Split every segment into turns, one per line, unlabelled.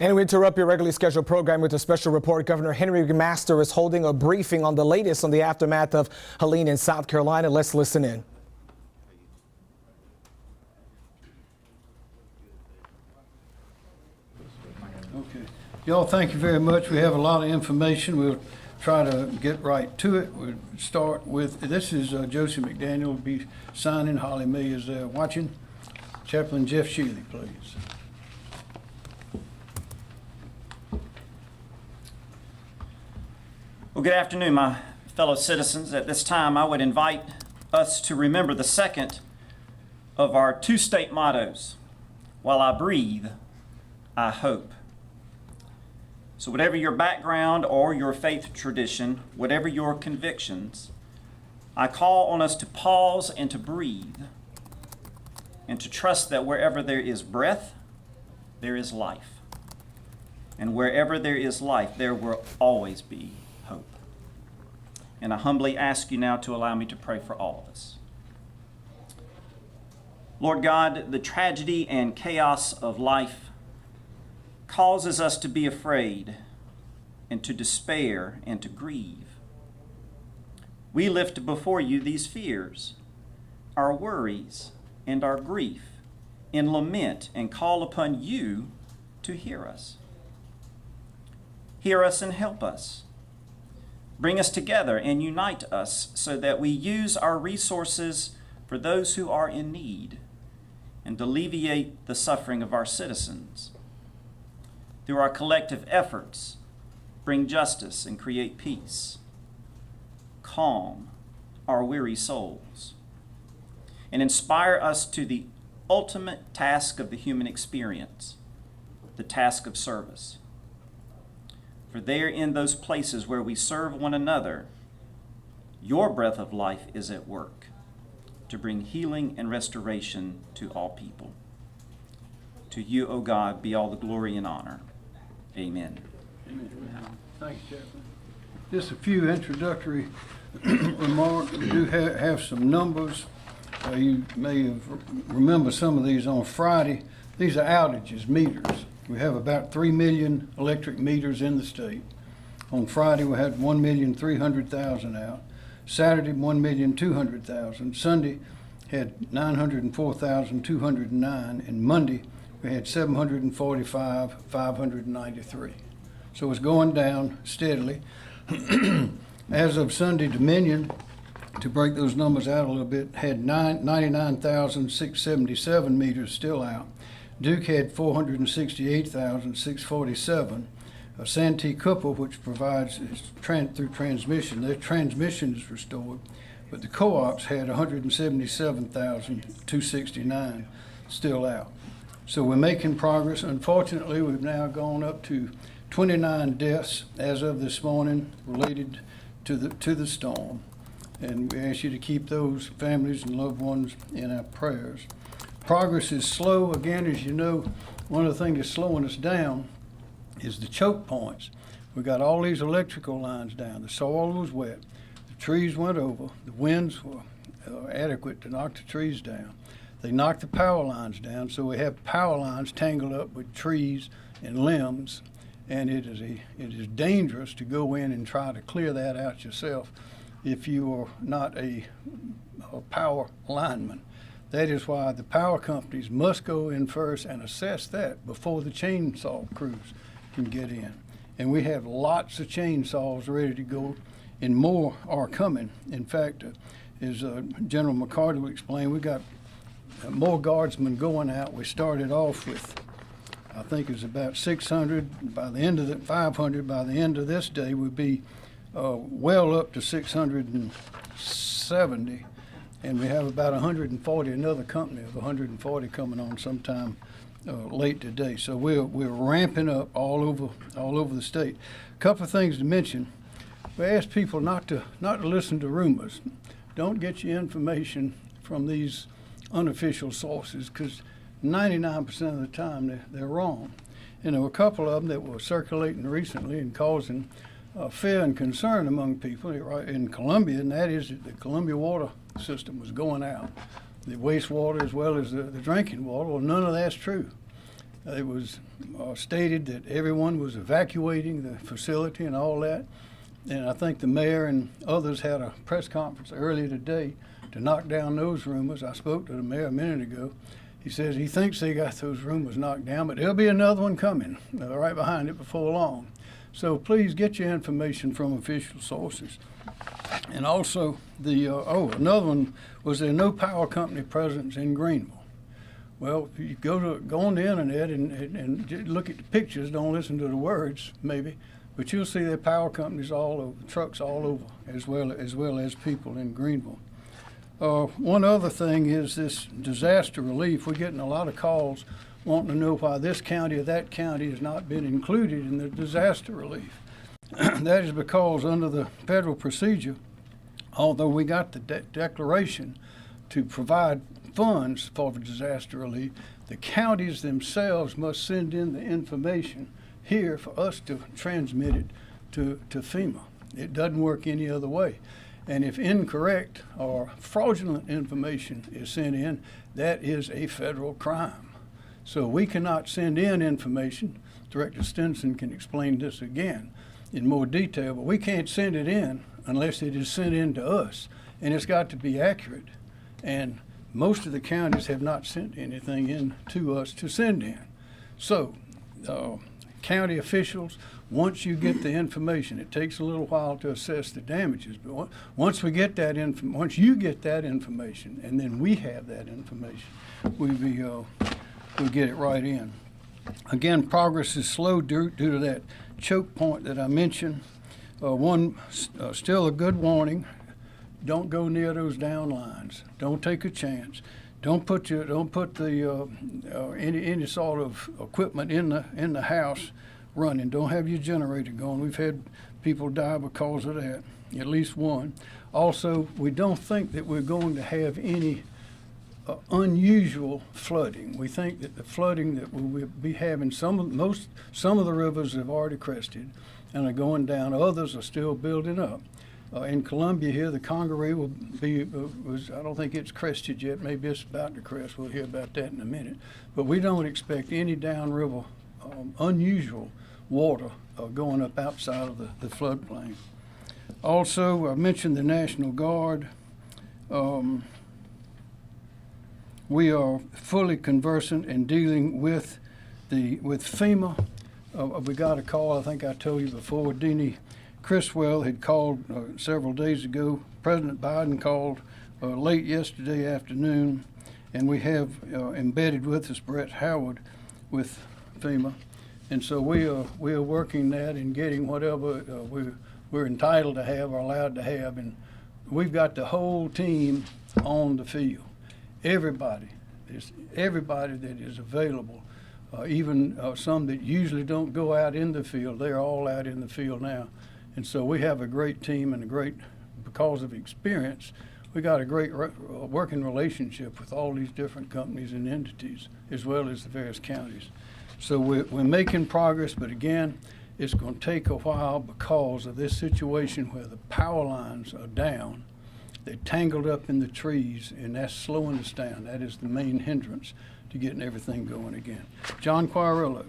And we interrupt your regularly scheduled program with a special report. Governor Henry McMaster is holding a briefing on the latest on the aftermath of Helene in South Carolina. Let's listen in.
Okay. Y'all, thank you very much. We have a lot of information. We'll try to get right to it. We'll start with, this is Josie McDaniel will be signing. Holly May is there watching. Chaplain Jeff Shealy, please.
Well, good afternoon, my fellow citizens. At this time, I would invite us to remember the second of our two-state mottos, while I breathe, I hope. So whatever your background or your faith tradition, whatever your convictions, I call on us to pause and to breathe and to trust that wherever there is breath, there is life. And wherever there is life, there will always be hope. And I humbly ask you now to allow me to pray for all of us. Lord God, the tragedy and chaos of life causes us to be afraid and to despair and to grieve. We lift before you these fears, our worries and our grief, in lament and call upon you to hear us. Hear us and help us. Bring us together and unite us so that we use our resources for those who are in need and alleviate the suffering of our citizens. Through our collective efforts, bring justice and create peace. Calm our weary souls and inspire us to the ultimate task of the human experience, the task of service. For there in those places where we serve one another, your breath of life is at work to bring healing and restoration to all people. To you, O God, be all the glory and honor. Amen.
Amen. Thank you, Chaplain. Just a few introductory remarks. We do have some numbers. You may have remember some of these on Friday. These are outages, meters. We have about 3 million electric meters in the state. On Friday, we had 1,300,000 out. Saturday, 1,200,000. Sunday, had 904,209. And Monday, we had 745,593. So it's going down steadily. As of Sunday, Dominion, to break those numbers out a little bit, had 99,677 meters still out. Duke had 468,647. Santee Cooper, which provides through transmission, their transmission is restored, but the co-ops had 177,269 still out. So we're making progress. Unfortunately, we've now gone up to 29 deaths as of this morning related to the storm. And we ask you to keep those families and loved ones in our prayers. Progress is slow. Again, as you know, one of the things that's slowing us down is the choke points. We got all these electrical lines down. The soil was wet. The trees went over. The winds were adequate to knock the trees down. They knocked the power lines down, so we have power lines tangled up with trees and limbs, and it is dangerous to go in and try to clear that out yourself if you are not a power lineman. That is why the power companies must go in first and assess that before the chainsaw crews can get in. And we have lots of chainsaws ready to go, and more are coming. In fact, as General McCarty will explain, we got more guardsmen going out. We started off with, I think it was about 600. By the end of 500. By the end of this day, we'll be well up to 670. And we have about 140, another company of 140 coming on sometime late today. So we're ramping up all over the state. A couple of things to mention. We ask people not to listen to rumors. Don't get your information from these unofficial sources, because 99% of the time they're wrong. And there were a couple of them that were circulating recently and causing fear and concern among people in Columbia, and that is that the Columbia water system was going out, the wastewater as well as the drinking water. Well, none of that's true. It was stated that everyone was evacuating the facility and all that. And I think the mayor and others had a press conference earlier today to knock down those rumors. I spoke to the mayor a minute ago. He says he thinks they got those rumors knocked down, but there'll be another one coming right behind it before long. So please get your information from official sources. And also, another one was there no power company presence in Greenville. Well, if you go on the internet and look at the pictures, don't listen to the words, maybe, but you'll see there are power companies all over, trucks all over, as well as people in Greenville. One other thing is this disaster relief. We're getting a lot of calls wanting to know why this county or that county has not been included in the disaster relief. That is because under the federal procedure, although we got the declaration to provide funds for the disaster relief, the counties themselves must send in the information here for us to transmit it to FEMA. It doesn't work any other way. And if incorrect or fraudulent information is sent in, that is a federal crime. So we cannot send in information. Director Stinson can explain this again in more detail, but we can't send it in unless it is sent in to us, and it's got to be accurate. And most of the counties have not sent anything in to us to send in. So county officials, once you get the information, it takes a little while to assess the damages, but once we get that once you get that information, and then we have that information, we get it right in. Again, progress is slow due to that choke point that I mentioned. Still a good warning: don't go near those down lines. Don't take a chance. Don't put any sort of equipment in the house running. Don't have your generator going. We've had people die because of that, at least one. Also, we don't think that we're going to have any unusual flooding. We think that the flooding that we'll be having, some of the rivers have already crested and are going down. Others are still building up. In Columbia here, the Congaree will be, I don't think it's crested yet. Maybe it's about to crest. We'll hear about that in a minute. But we don't expect any downriver unusual water going up outside of the floodplain. Also, I mentioned the National Guard. We are fully conversant in dealing with FEMA. We got a call, I think I told you before, Deanie Criswell had called several days ago. President Biden called late yesterday afternoon, and we have embedded with us Brett Howard with FEMA. And so we are working that and getting whatever we're entitled to have or allowed to have. And we've got the whole team on the field. Everybody that is available, even some that usually don't go out in the field, they're all out in the field now. And so we have a great team and because of experience, we got a great working relationship with all these different companies and entities, as well as the various counties. So we're making progress, but again, it's going to take a while because of this situation where the power lines are down. They're tangled up in the trees, and that's slowing us down. That is the main hindrance to getting everything going again. John Quairillo.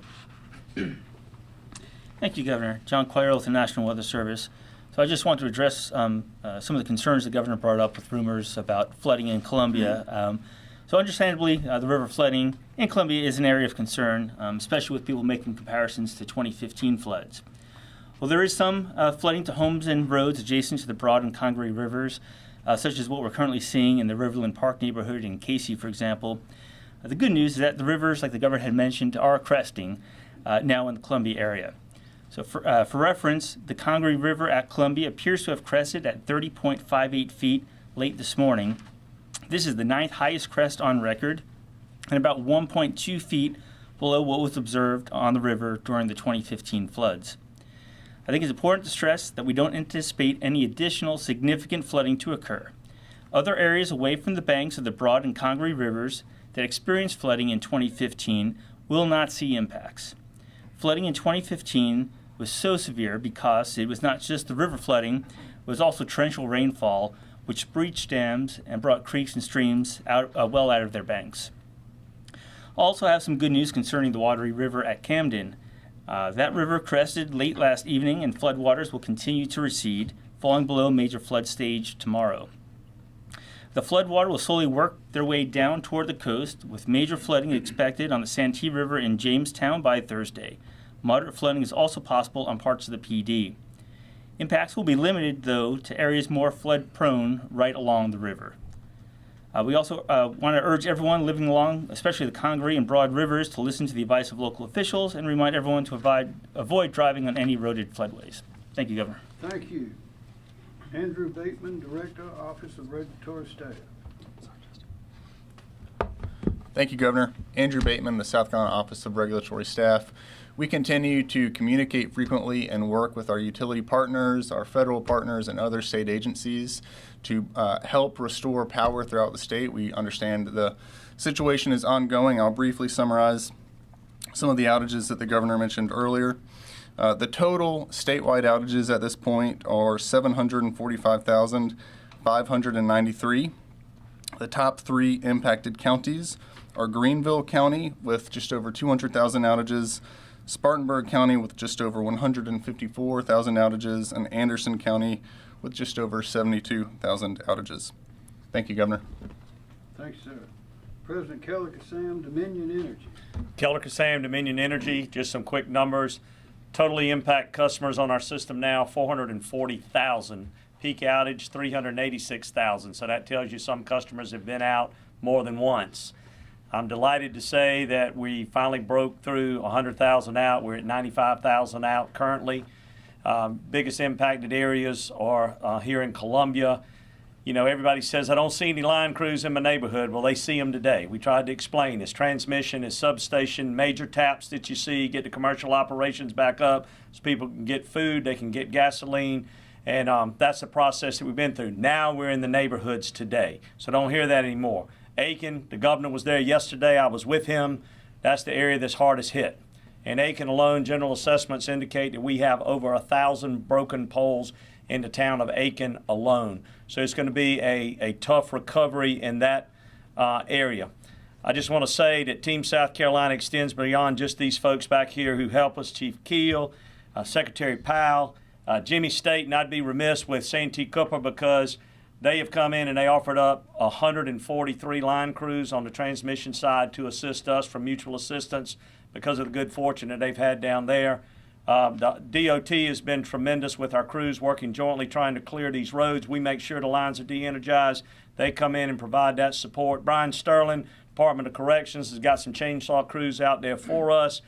Thank you, Governor. John Quairillo with the National Weather Service. So I just want to address some of the concerns the Governor brought up with rumors about flooding in Columbia. So understandably, the river flooding in Columbia is an area of concern, especially with people making comparisons to 2015 floods. Well, there is some flooding to homes and roads adjacent to the Broad and Congaree rivers, such as what we're currently seeing in the Riverland Park neighborhood in Casey, for example. The good news is that the rivers, like the Governor had mentioned, are cresting now in the Columbia area. So for reference, the Congaree River at Columbia appears to have crested at 30.58 feet late this morning. This is the 9th highest crest on record and about 1.2 feet below what was observed on the river during the 2015 floods. I think it's important to stress that we don't anticipate any additional significant flooding to occur. Other areas away from the banks of the Broad and Congaree rivers that experienced flooding in 2015 will not see impacts. Flooding in 2015 was so severe because it was not just the river flooding, it was also torrential rainfall, which breached dams and brought creeks and streams well out of their banks. Also have some good news concerning the Watery River at Camden. That river crested late last evening and floodwaters will continue to recede, falling below major flood stage tomorrow. The floodwater will slowly work their way down toward the coast, with major flooding expected on the Santee River in Jamestown by Thursday. Moderate flooding is also possible on parts of the PD. Impacts will be limited, though, to areas more flood-prone right along the river. We also want to urge everyone living along, especially the Congaree and Broad Rivers, to listen to the advice of local officials and remind everyone to avoid driving on any eroded floodways. Thank you, Governor.
Thank you. Andrew Bateman, Director, Office of Regulatory Staff.
Thank you, Governor. Andrew Bateman, the South Carolina Office of Regulatory Staff. We continue to communicate frequently and work with our utility partners, our federal partners, and other state agencies to help restore power throughout the state. We understand the situation is ongoing. I'll briefly summarize some of the outages that the governor mentioned earlier. The total statewide outages at this point are 745,593. The top 3 impacted counties are Greenville County with just over 200,000 outages, Spartanburg County with just over 154,000 outages, and Anderson County with just over 72,000 outages. Thank you, Governor.
Thanks, sir. President Keller Kassam, Dominion Energy.
Keller Kassam, Dominion Energy, just some quick numbers. Totally impact customers on our system now, 440,000. Peak outage, 386,000. So that tells you some customers have been out more than once. I'm delighted to say that we finally broke through 100,000 out. We're at 95,000 out currently. Biggest impacted areas are here in Columbia. You know, everybody says, I don't see any line crews in my neighborhood. Well, they see them today. We tried to explain this. Transmission is substation, major taps that you see, get the commercial operations back up so people can get food, they can get gasoline. And that's the process that we've been through. Now we're in the neighborhoods today. So don't hear that anymore. Aiken, the governor was there yesterday. I was with him. That's the area that's hardest hit. In Aiken alone, general assessments indicate that we have over 1,000 broken poles in the town of Aiken alone. So it's going to be a tough recovery in that area. I just want to say that Team South Carolina extends beyond just these folks back here who help us, Chief Keel, Secretary Powell, Jimmy State, and I'd be remiss with Santee Cooper because they have come in and they offered up 143 line crews on the transmission side to assist us for mutual assistance because of the good fortune that they've had down there. The DOT has been tremendous with our crews working jointly trying to clear these roads. We make sure the lines are de-energized. They come in and provide that support. Brian Sterling, Department of Corrections, has got some chainsaw crews out there for us.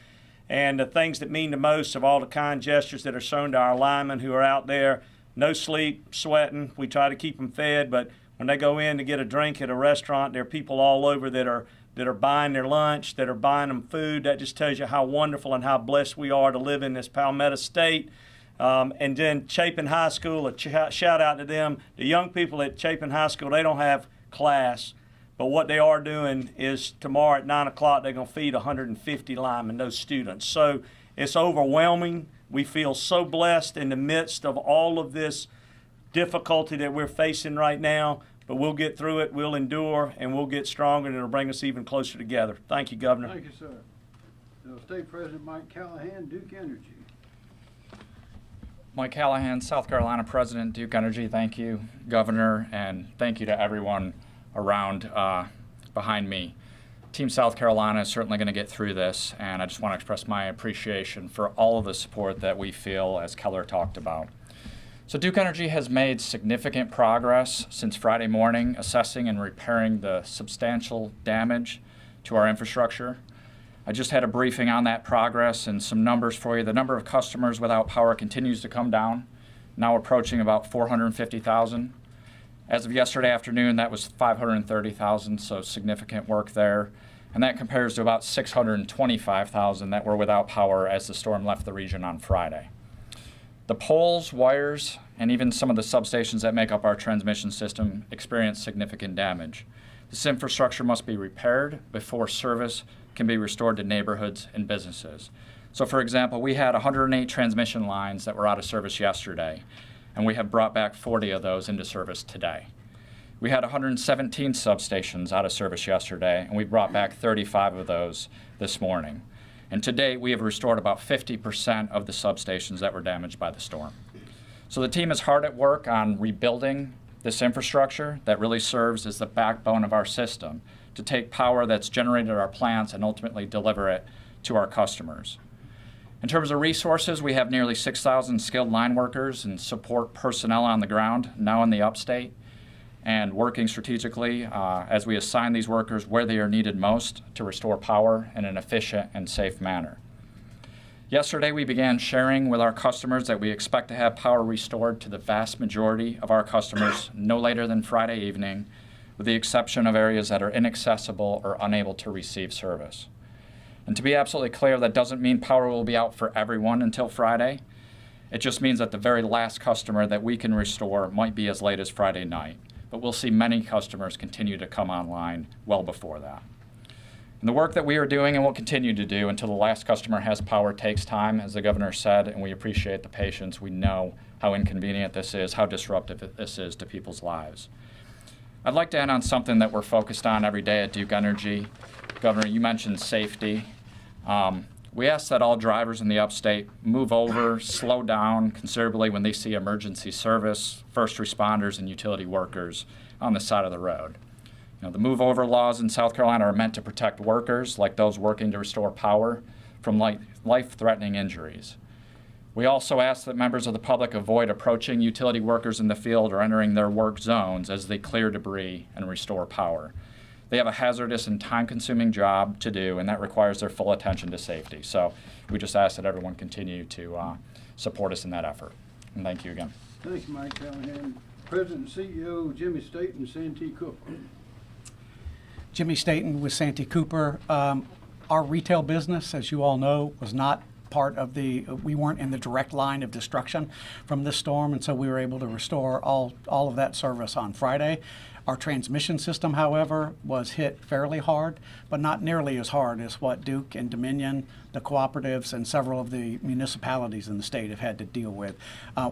And the things that mean the most of all the kind gestures that are shown to our linemen who are out there, no sleep, sweating. We try to keep them fed, but when they go in to get a drink at a restaurant, there are people all over that are buying their lunch, that are buying them food. That just tells you how wonderful and how blessed we are to live in this Palmetto State. And then Chapin High School, a shout out to them. The young people at Chapin High School, they don't have class, but what they are doing is tomorrow at 9 o'clock, they're going to feed 150 linemen, those students. So it's overwhelming. We feel so blessed in the midst of all of this difficulty that we're facing right now, but we'll get through it, we'll endure, and we'll get stronger, and it'll bring us even closer together. Thank you, Governor.
Thank you, sir. State President Mike Callahan, Duke Energy.
Mike Callahan, South Carolina President, Duke Energy. Thank you, Governor, and thank you to everyone around behind me. Team South Carolina is certainly going to get through this, and I just want to express my appreciation for all of the support that we feel, as Keller talked about. So Duke Energy has made significant progress since Friday morning, assessing and repairing the substantial damage to our infrastructure. I just had a briefing on that progress and some numbers for you. The number of customers without power continues to come down, now approaching about 450,000. As of yesterday afternoon, that was 530,000, so significant work there. And that compares to about 625,000 that were without power as the storm left the region on Friday. The poles, wires, and even some of the substations that make up our transmission system experienced significant damage. This infrastructure must be repaired before service can be restored to neighborhoods and businesses. So for example, we had 108 transmission lines that were out of service yesterday, and we have brought back 40 of those into service today. We had 117 substations out of service yesterday, and we brought back 35 of those this morning. And to date, we have restored about 50% of the substations that were damaged by the storm. So the team is hard at work on rebuilding this infrastructure that really serves as the backbone of our system to take power that's generated at our plants and ultimately deliver it to our customers. In terms of resources, we have nearly 6,000 skilled line workers and support personnel on the ground now in the upstate, and working strategically as we assign these workers where they are needed most to restore power in an efficient and safe manner. Yesterday, we began sharing with our customers that we expect to have power restored to the vast majority of our customers no later than Friday evening, with the exception of areas that are inaccessible or unable to receive service. And to be absolutely clear, that doesn't mean power will be out for everyone until Friday. It just means that the very last customer that we can restore might be as late as Friday night. But we'll see many customers continue to come online well before that. And the work that we are doing and will continue to do until the last customer has power takes time, as the governor said, and we appreciate the patience. We know how inconvenient this is, how disruptive this is to people's lives. I'd like to end on something that we're focused on every day at Duke Energy. Governor, you mentioned safety. We ask that all drivers in the upstate move over, slow down considerably when they see emergency service, first responders, and utility workers on the side of the road. You know, the move over laws in South Carolina are meant to protect workers, like those working to restore power, from life-threatening injuries. We also ask that members of the public avoid approaching utility workers in the field or entering their work zones as they clear debris and restore power. They have a hazardous and time-consuming job to do, and that requires their full attention to safety. So we just ask that everyone continue to support us in that effort. And thank you again.
Thank you, Mike Callahan. President and CEO Jimmy Staten, Santee Cooper.
Jimmy Staten with Santee Cooper. Our retail business, as you all know, was not part of we weren't in the direct line of destruction from this storm, and so we were able to restore all of that service on Friday. Our transmission system, however, was hit fairly hard, but not nearly as hard as what Duke and Dominion, the cooperatives, and several of the municipalities in the state have had to deal with.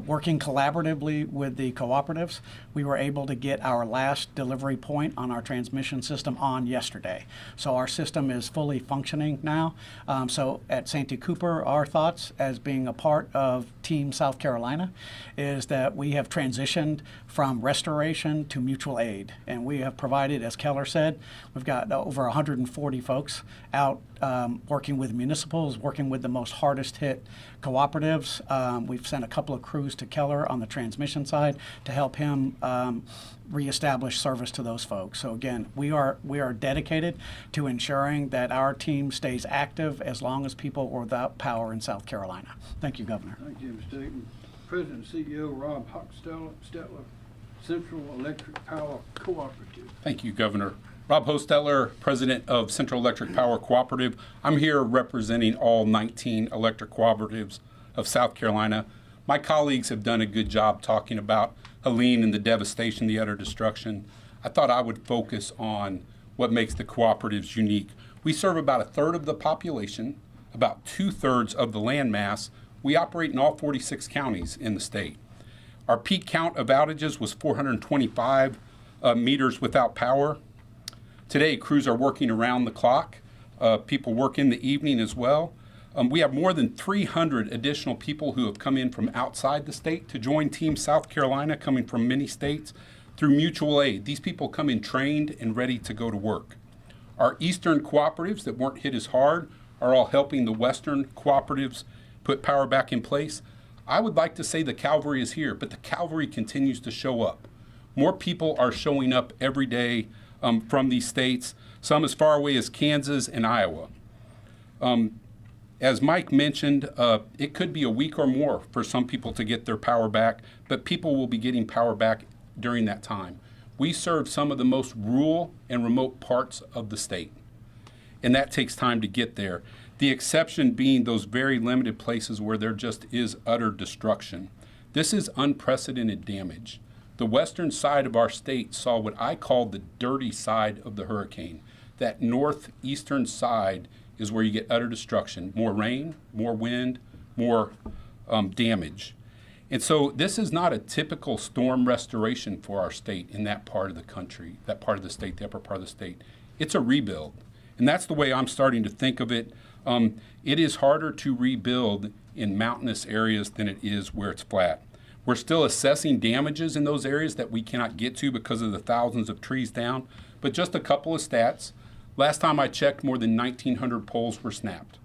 Working collaboratively with the cooperatives, we were able to get our last delivery point on our transmission system on yesterday. So our system is fully functioning now. So at Santee Cooper, our thoughts as being a part of Team South Carolina is that we have transitioned from restoration to mutual aid. And we have provided, as Keller said, we've got over 140 folks out working with municipals, working with the most hardest hit cooperatives. We've sent a couple of crews to Keller on the transmission side to help him reestablish service to those folks. So again, we are dedicated to ensuring that our team stays active as long as people are without power in South Carolina. Thank you, Governor.
Thank you, Mr. Staten. President and CEO Rob Hochstetler, Central Electric Power Cooperative.
Thank you, Governor. Rob Hostetler, President of Central Electric Power Cooperative. I'm here representing all 19 electric cooperatives of South Carolina. My colleagues have done a good job talking about Helene and the devastation, the utter destruction. I thought I would focus on what makes the cooperatives unique. We serve about a third of the population, about 2/3 of the land mass. We operate in all 46 counties in the state. Our peak count of outages was 425 meters without power. Today, crews are working around the clock. People work in the evening as well. We have more than 300 additional people who have come in from outside the state to join Team South Carolina, coming from many states, through mutual aid. These people come in trained and ready to go to work. Our eastern cooperatives that weren't hit as hard are all helping the western cooperatives put power back in place. I would like to say the cavalry is here, but the cavalry continues to show up. More people are showing up every day from these states, some as far away as Kansas and Iowa. As Mike mentioned, it could be a week or more for some people to get their power back, but people will be getting power back during that time. We serve some of the most rural and remote parts of the state, and that takes time to get there. The exception being those very limited places where there just is utter destruction. This is unprecedented damage. The western side of our state saw what I call the dirty side of the hurricane. That northeastern side is where you get utter destruction. More rain, more wind, more damage. And so this is not a typical storm restoration for our state in that part of the country, that part of the state, the upper part of the state. It's a rebuild. And that's the way I'm starting to think of it. It is harder to rebuild in mountainous areas than it is where it's flat. We're still assessing damages in those areas that we cannot get to because of the thousands of trees down. But just a couple of stats. Last time I checked, more than 1,900 poles were snapped.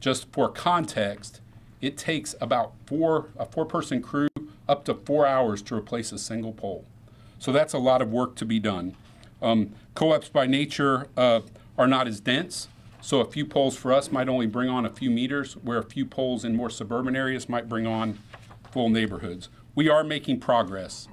Just for context, it takes about a four-person crew up to 4 hours to replace a single pole. So that's a lot of work to be done. Co-ops by nature are not as dense. So a few poles for us might only bring on a few meters, where a few poles in more suburban areas might bring on full neighborhoods. We are making progress.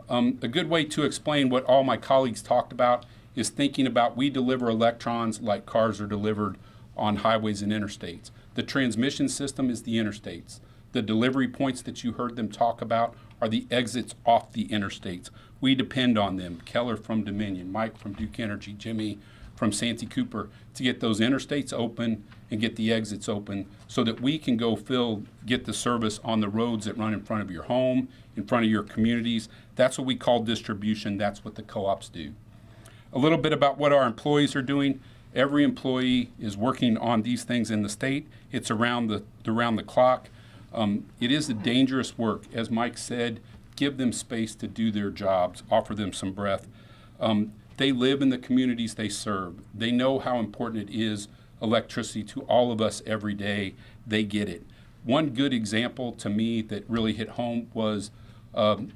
A good way to explain what all my colleagues talked about is thinking about we deliver electrons like cars are delivered on highways and interstates. The transmission system is the interstates. The delivery points that you heard them talk about are the exits off the interstates. We depend on them. Keller from Dominion, Mike from Duke Energy, Jimmy from Santee Cooper, to get those interstates open and get the exits open so that we can go get the service on the roads that run in front of your home, in front of your communities. That's what we call distribution. That's what the co-ops do. A little bit about what our employees are doing. Every employee is working on these things in the state. It's around the clock. It is a dangerous work. As Mike said, give them space to do their jobs, offer them some breath. They live in the communities they serve. They know how important it is, electricity, to all of us every day. They get it. One good example to me that really hit home was a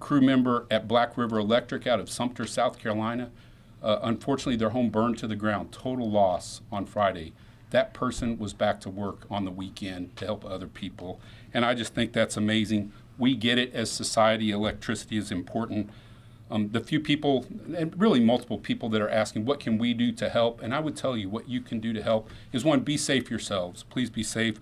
crew member at Black River Electric out of Sumter, South Carolina. Unfortunately, their home burned to the ground, total loss on Friday. That person was back to work on the weekend to help other people. And I just think that's amazing. We get it as society, electricity is important. The few people, and really multiple people, that are asking, what can we do to help? And I would tell you what you can do to help is, one, be safe yourselves. Please be safe.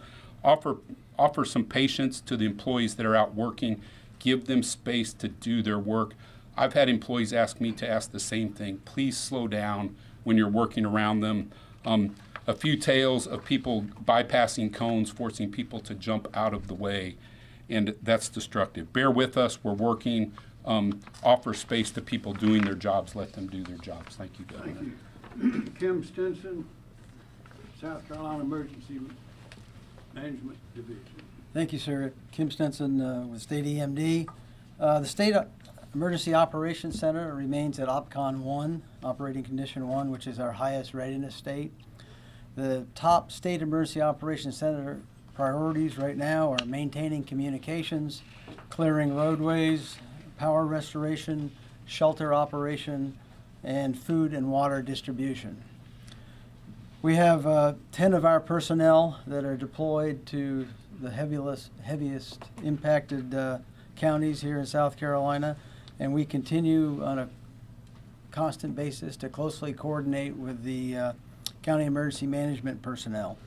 Offer some patience to the employees that are out working. Give them space to do their work. I've had employees ask me to ask the same thing. Please slow down when you're working around them. A few tales of people bypassing cones, forcing people to jump out of the way, and that's destructive. Bear with us. We're working. Offer space to people doing their jobs. Let them do their jobs. Thank you, Governor.
Thank you. Kim Stinson, South Carolina Emergency Management Division.
Thank you, sir. Kim Stinson with State EMD. The State Emergency Operations Center remains at OPCON 1, Operating Condition 1, which is our highest readiness state. The top State Emergency Operations Center priorities right now are maintaining communications, clearing roadways, power restoration, shelter operation, and food and water distribution. We have 10 of our personnel that are deployed to the heaviest impacted counties here in South Carolina, and we continue on a constant basis to closely coordinate with the county emergency management personnel.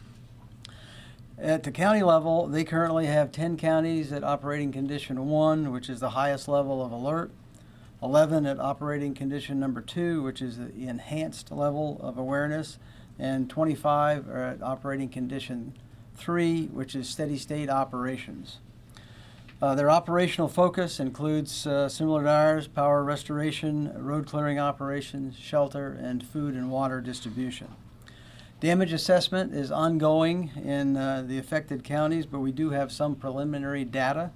At the county level, they currently have 10 counties at operating condition 1, which is the highest level of alert, 11 at operating condition number 2, which is the enhanced level of awareness, and 25 are at operating condition 3, which is steady state operations. Their operational focus includes, similar to ours, power restoration, road clearing operations, shelter, and food and water distribution. Damage assessment is ongoing in the affected counties, but we do have some preliminary data.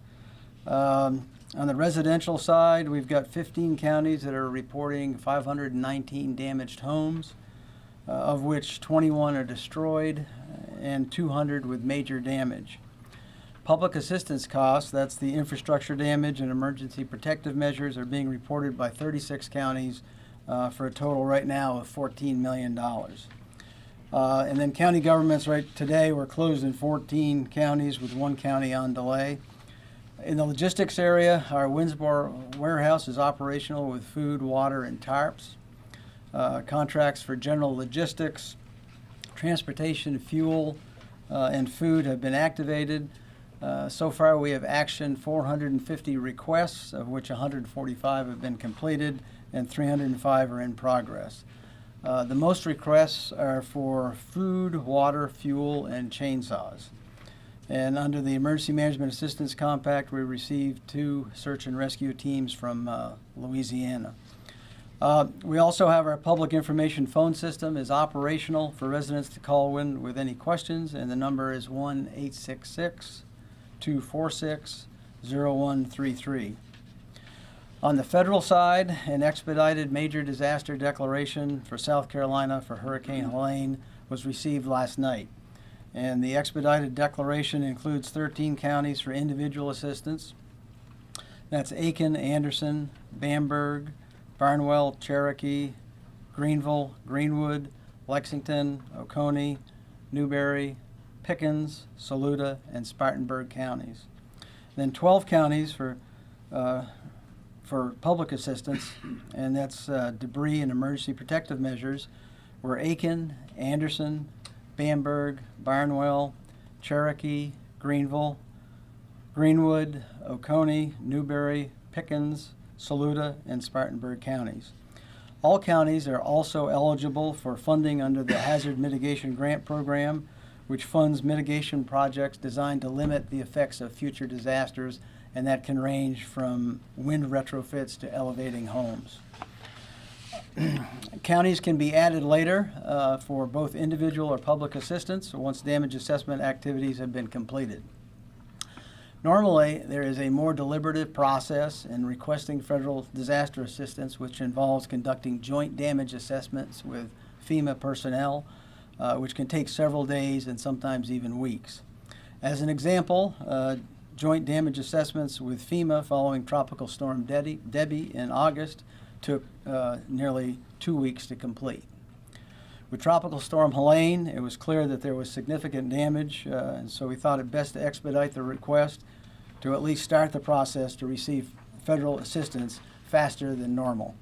On the residential side, we've got 15 counties that are reporting 519 damaged homes, of which 21 are destroyed and 200 with major damage. Public assistance costs, that's the infrastructure damage and emergency protective measures, are being reported by 36 counties for a total right now of $14 million. And then county governments, right today, we're closed in 14 counties with 1 county on delay. In the logistics area, our Winsboro warehouse is operational with food, water, and tarps. Contracts for general logistics, transportation, fuel, and food have been activated. So far, we have actioned 450 requests, of which 145 have been completed and 305 are in progress. The most requests are for food, water, fuel, and chainsaws. And under the Emergency Management Assistance Compact, we received 2 search and rescue teams from Louisiana. We also have our public information phone system is operational for residents to call in with any questions, and the number is 1-866-246-0133. On the federal side, an expedited major disaster declaration for South Carolina for Hurricane Helene was received last night. And the expedited declaration includes 13 counties for individual assistance. That's Aiken, Anderson, Bamberg, Barnwell, Cherokee, Greenville, Greenwood, Lexington, Oconee, Newberry, Pickens, Saluda, and Spartanburg counties. Then 12 counties for public assistance, and that's debris and emergency protective measures, were Aiken, Anderson, Bamberg, Barnwell, Cherokee, Greenville, Greenwood, Oconee, Newberry, Pickens, Saluda, and Spartanburg counties. All counties are also eligible for funding under the Hazard Mitigation Grant Program, which funds mitigation projects designed to limit the effects of future disasters, and that can range from wind retrofits to elevating homes. Counties can be added later for both individual or public assistance once damage assessment activities have been completed. Normally, there is a more deliberative process in requesting federal disaster assistance, which involves conducting joint damage assessments with FEMA personnel, which can take several days and sometimes even weeks. As an example, joint damage assessments with FEMA following Tropical Storm Debbie in August took nearly 2 weeks to complete. With Tropical Storm Helene, it was clear that there was significant damage, and so we thought it best to expedite the request to at least start the process to receive federal assistance faster than normal.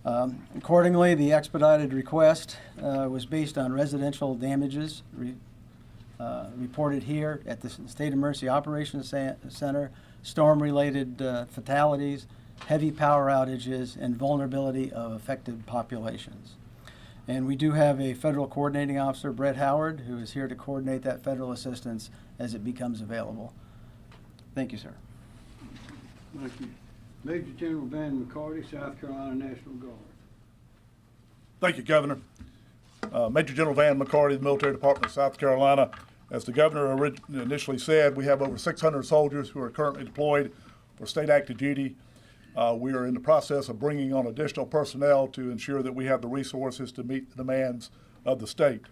Accordingly, the expedited request was based on residential damages reported here at the State Emergency Operations Center, storm-related fatalities, heavy power outages, and vulnerability of affected populations. And we do have a federal coordinating officer, Brett Howard, who is here to coordinate that federal assistance as it becomes available. Thank you, sir.
Thank you. Major General Van McCarty, South Carolina National Guard.
Thank you, Governor. Major General Van McCarty, the Military Department of South Carolina. As the Governor initially said, we have over 600 soldiers who are currently deployed for state active duty. We are in the process of bringing on additional personnel to ensure that we have the resources to meet the demands of the state.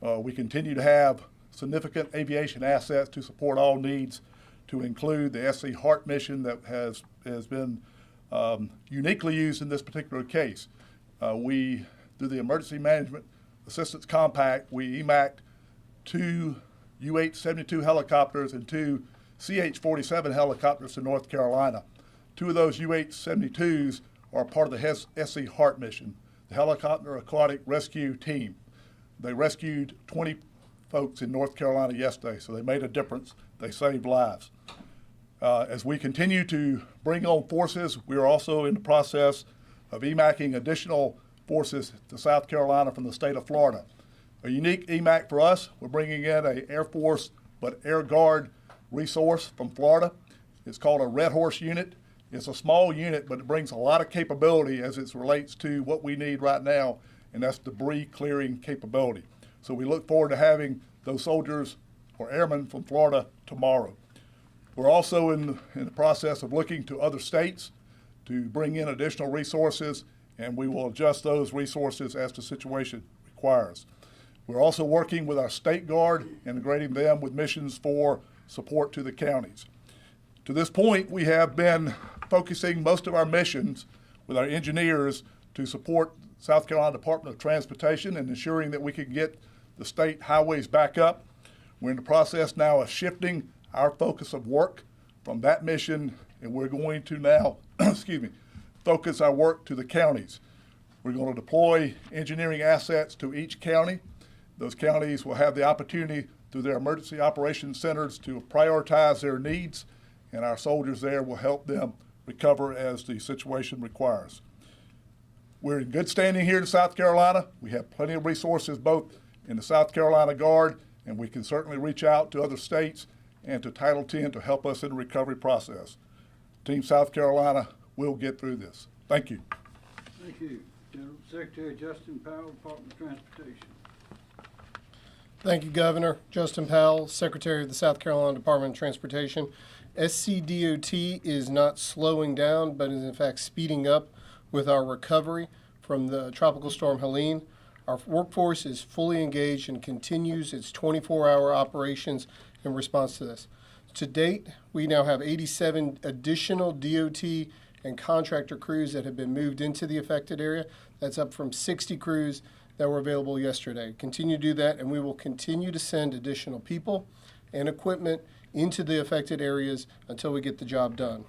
We continue to have significant aviation assets to support all needs, to include the SC Heart mission that has been uniquely used in this particular case. We, through the Emergency Management Assistance Compact, we EMAC'd 2 UH-72 helicopters and 2 CH-47 helicopters to North Carolina. 2 of those UH-72s are part of the SC Heart mission, the Helicopter Aquatic Rescue Team. They rescued 20 folks in North Carolina yesterday, so they made a difference. They saved lives. As we continue to bring on forces, we are also in the process of EMACing additional forces to South Carolina from the state of Florida. A unique EMAC for us, we're bringing in an Air Force but Air Guard resource from Florida. It's called a Red Horse unit. It's a small unit, but it brings a lot of capability as it relates to what we need right now, and that's debris clearing capability. So we look forward to having those soldiers or airmen from Florida tomorrow. We're also in the process of looking to other states to bring in additional resources, and we will adjust those resources as the situation requires. We're also working with our state guard, integrating them with missions for support to the counties. To this point, we have been focusing most of our missions with our engineers to support South Carolina Department of Transportation and ensuring that we can get the state highways back up. We're in the process now of shifting our focus of work from that mission, and we're going to now, focus our work to the counties. We're going to deploy engineering assets to each county. Those counties will have the opportunity through their emergency operations centers to prioritize their needs, and our soldiers there will help them recover as the situation requires. We're in good standing here in South Carolina. We have plenty of resources both in the South Carolina Guard and we can certainly reach out to other states and to Title X to help us in the recovery process. Team South Carolina will get through this. Thank you.
Thank you. General Secretary Justin Powell, Department of Transportation.
Thank you, Governor. Justin Powell, Secretary of the South Carolina Department of Transportation. SCDOT is not slowing down, but is in fact speeding up with our recovery from the Tropical Storm Helene. Our workforce is fully engaged and continues its 24-hour operations in response to this. To date, we now have 87 additional DOT and contractor crews that have been moved into the affected area. That's up from 60 crews that were available yesterday. Continue to do that, and we will continue to send additional people and equipment into the affected areas until we get the job done.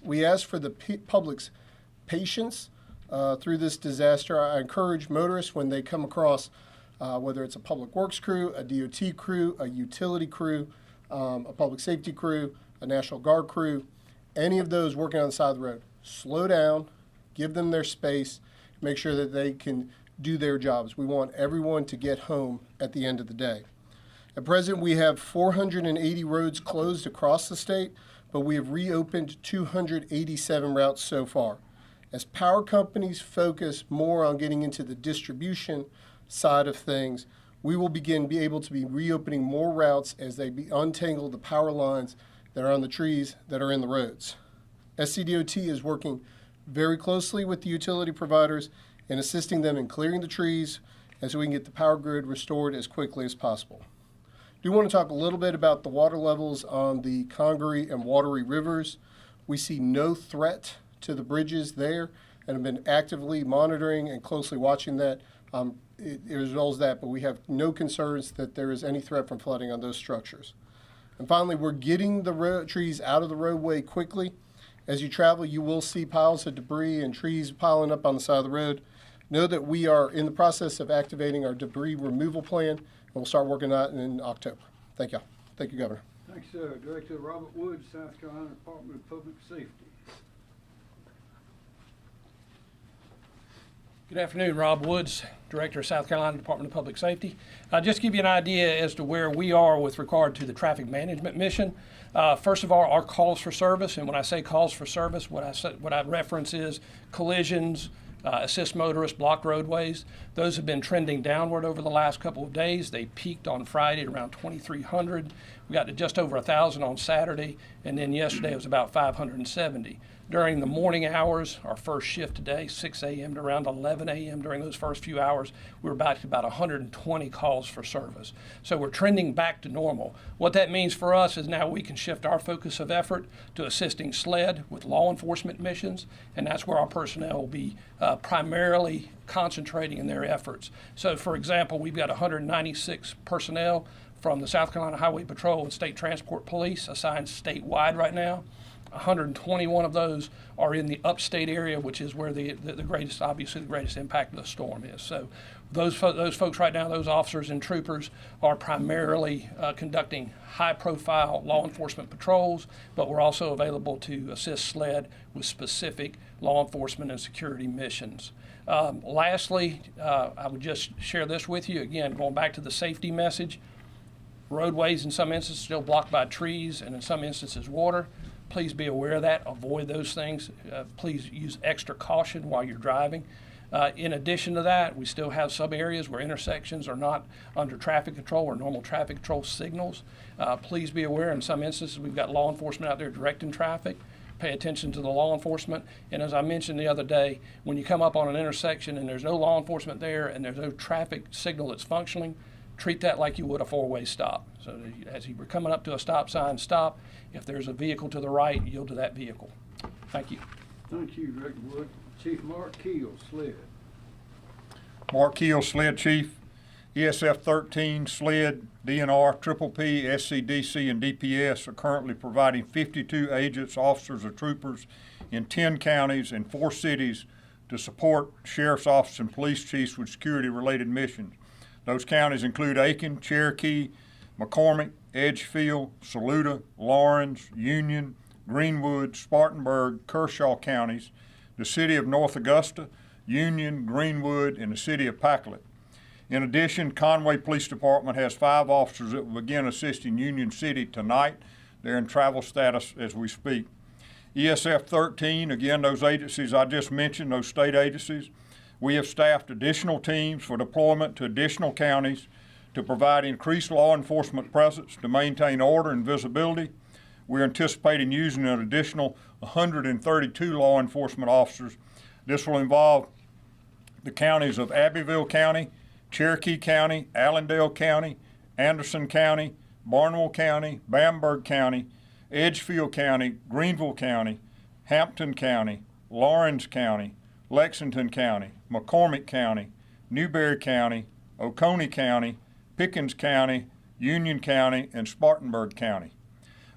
We ask for the public's patience through this disaster. I encourage motorists when they come across, whether it's a public works crew, a DOT crew, a utility crew, a public safety crew, a National Guard crew, any of those working on the side of the road, slow down, give them their space, make sure that they can do their jobs. We want everyone to get home at the end of the day. At present, we have 480 roads closed across the state, but we have reopened 287 routes so far. As power companies focus more on getting into the distribution side of things, we will be able to be reopening more routes as they untangle the power lines that are on the trees that are in the roads. SCDOT is working very closely with the utility providers and assisting them in clearing the trees so we can get the power grid restored as quickly as possible. I do want to talk a little bit about the water levels on the Congaree and Wateree rivers. We see no threat to the bridges there and have been actively monitoring and closely watching that. It resolves that, but we have no concerns that there is any threat from flooding on those structures. And finally, we're getting the trees out of the roadway quickly. As you travel, you will see piles of debris and trees piling up on the side of the road. Know that we are in the process of activating our debris removal plan, and we'll start working on it in October. Thank you. Thank you, Governor.
Thanks, sir. Director Robert Woods, South Carolina Department of Public Safety.
Good afternoon, Rob Woods, Director of South Carolina Department of Public Safety. Just to give you an idea as to where we are with regard to the traffic management mission. First of all, our calls for service, and when I say calls for service, what I reference is collisions, assist motorists, blocked roadways. Those have been trending downward over the last couple of days. They peaked on Friday at around 2,300. We got to just over 1,000 on Saturday, and then yesterday it was about 570. During the morning hours, our first shift today, 6 a.m. to around 11 a.m. During those first few hours, we were back to about 120 calls for service. So we're trending back to normal. What that means for us is now we can shift our focus of effort to assisting SLED with law enforcement missions, and that's where our personnel will be primarily concentrating in their efforts. So for example, we've got 196 personnel from the South Carolina Highway Patrol and State Transport Police assigned statewide right now. 121 of those are in the upstate area, which is where the greatest, obviously the greatest impact of the storm is. So those folks right now, those officers and troopers are primarily conducting high-profile law enforcement patrols, but we're also available to assist SLED with specific law enforcement and security missions. Lastly, I would just share this with you, again, going back to the safety message. Roadways in some instances still blocked by trees and in some instances water. Please be aware of that. Avoid those things. Please use extra caution while you're driving. In addition to that, we still have some areas where intersections are not under traffic control or normal traffic control signals. Please be aware in some instances we've got law enforcement out there directing traffic. Pay attention to the law enforcement. And as I mentioned the other day, when you come up on an intersection and there's no law enforcement there and there's no traffic signal that's functioning, treat that like you would a four-way stop. So as you were coming up to a stop sign, stop. If there's a vehicle to the right, yield to that vehicle. Thank you.
Thank you, Director Wood. Chief Mark Keel, SLED.
Mark Keel, SLED Chief. ESF 13, SLED, DNR, Triple P, SCDC, and DPS are currently providing 52 agents, officers, or troopers in 10 counties and 4 cities to support sheriff's office and police chiefs with security-related missions. Those counties include Aiken, Cherokee, McCormick, Edgefield, Saluda, Lawrence, Union, Greenwood, Spartanburg, Kershaw counties, the city of North Augusta, Union, Greenwood, and the city of Packlet. In addition, Conway Police Department has 5 officers that will begin assisting Union City tonight. They're in travel status as we speak. ESF 13, again, those agencies I just mentioned, those state agencies, we have staffed additional teams for deployment to additional counties to provide increased law enforcement presence to maintain order and visibility. We're anticipating using an additional 132 law enforcement officers. This will involve the counties of Abbeville County, Cherokee County, Allendale County, Anderson County, Barnwell County, Bamberg County, Edgefield County, Greenville County, Hampton County, Lawrence County, Lexington County, McCormick County, Newberry County, Oconee County, Pickens County, Union County, and Spartanburg County.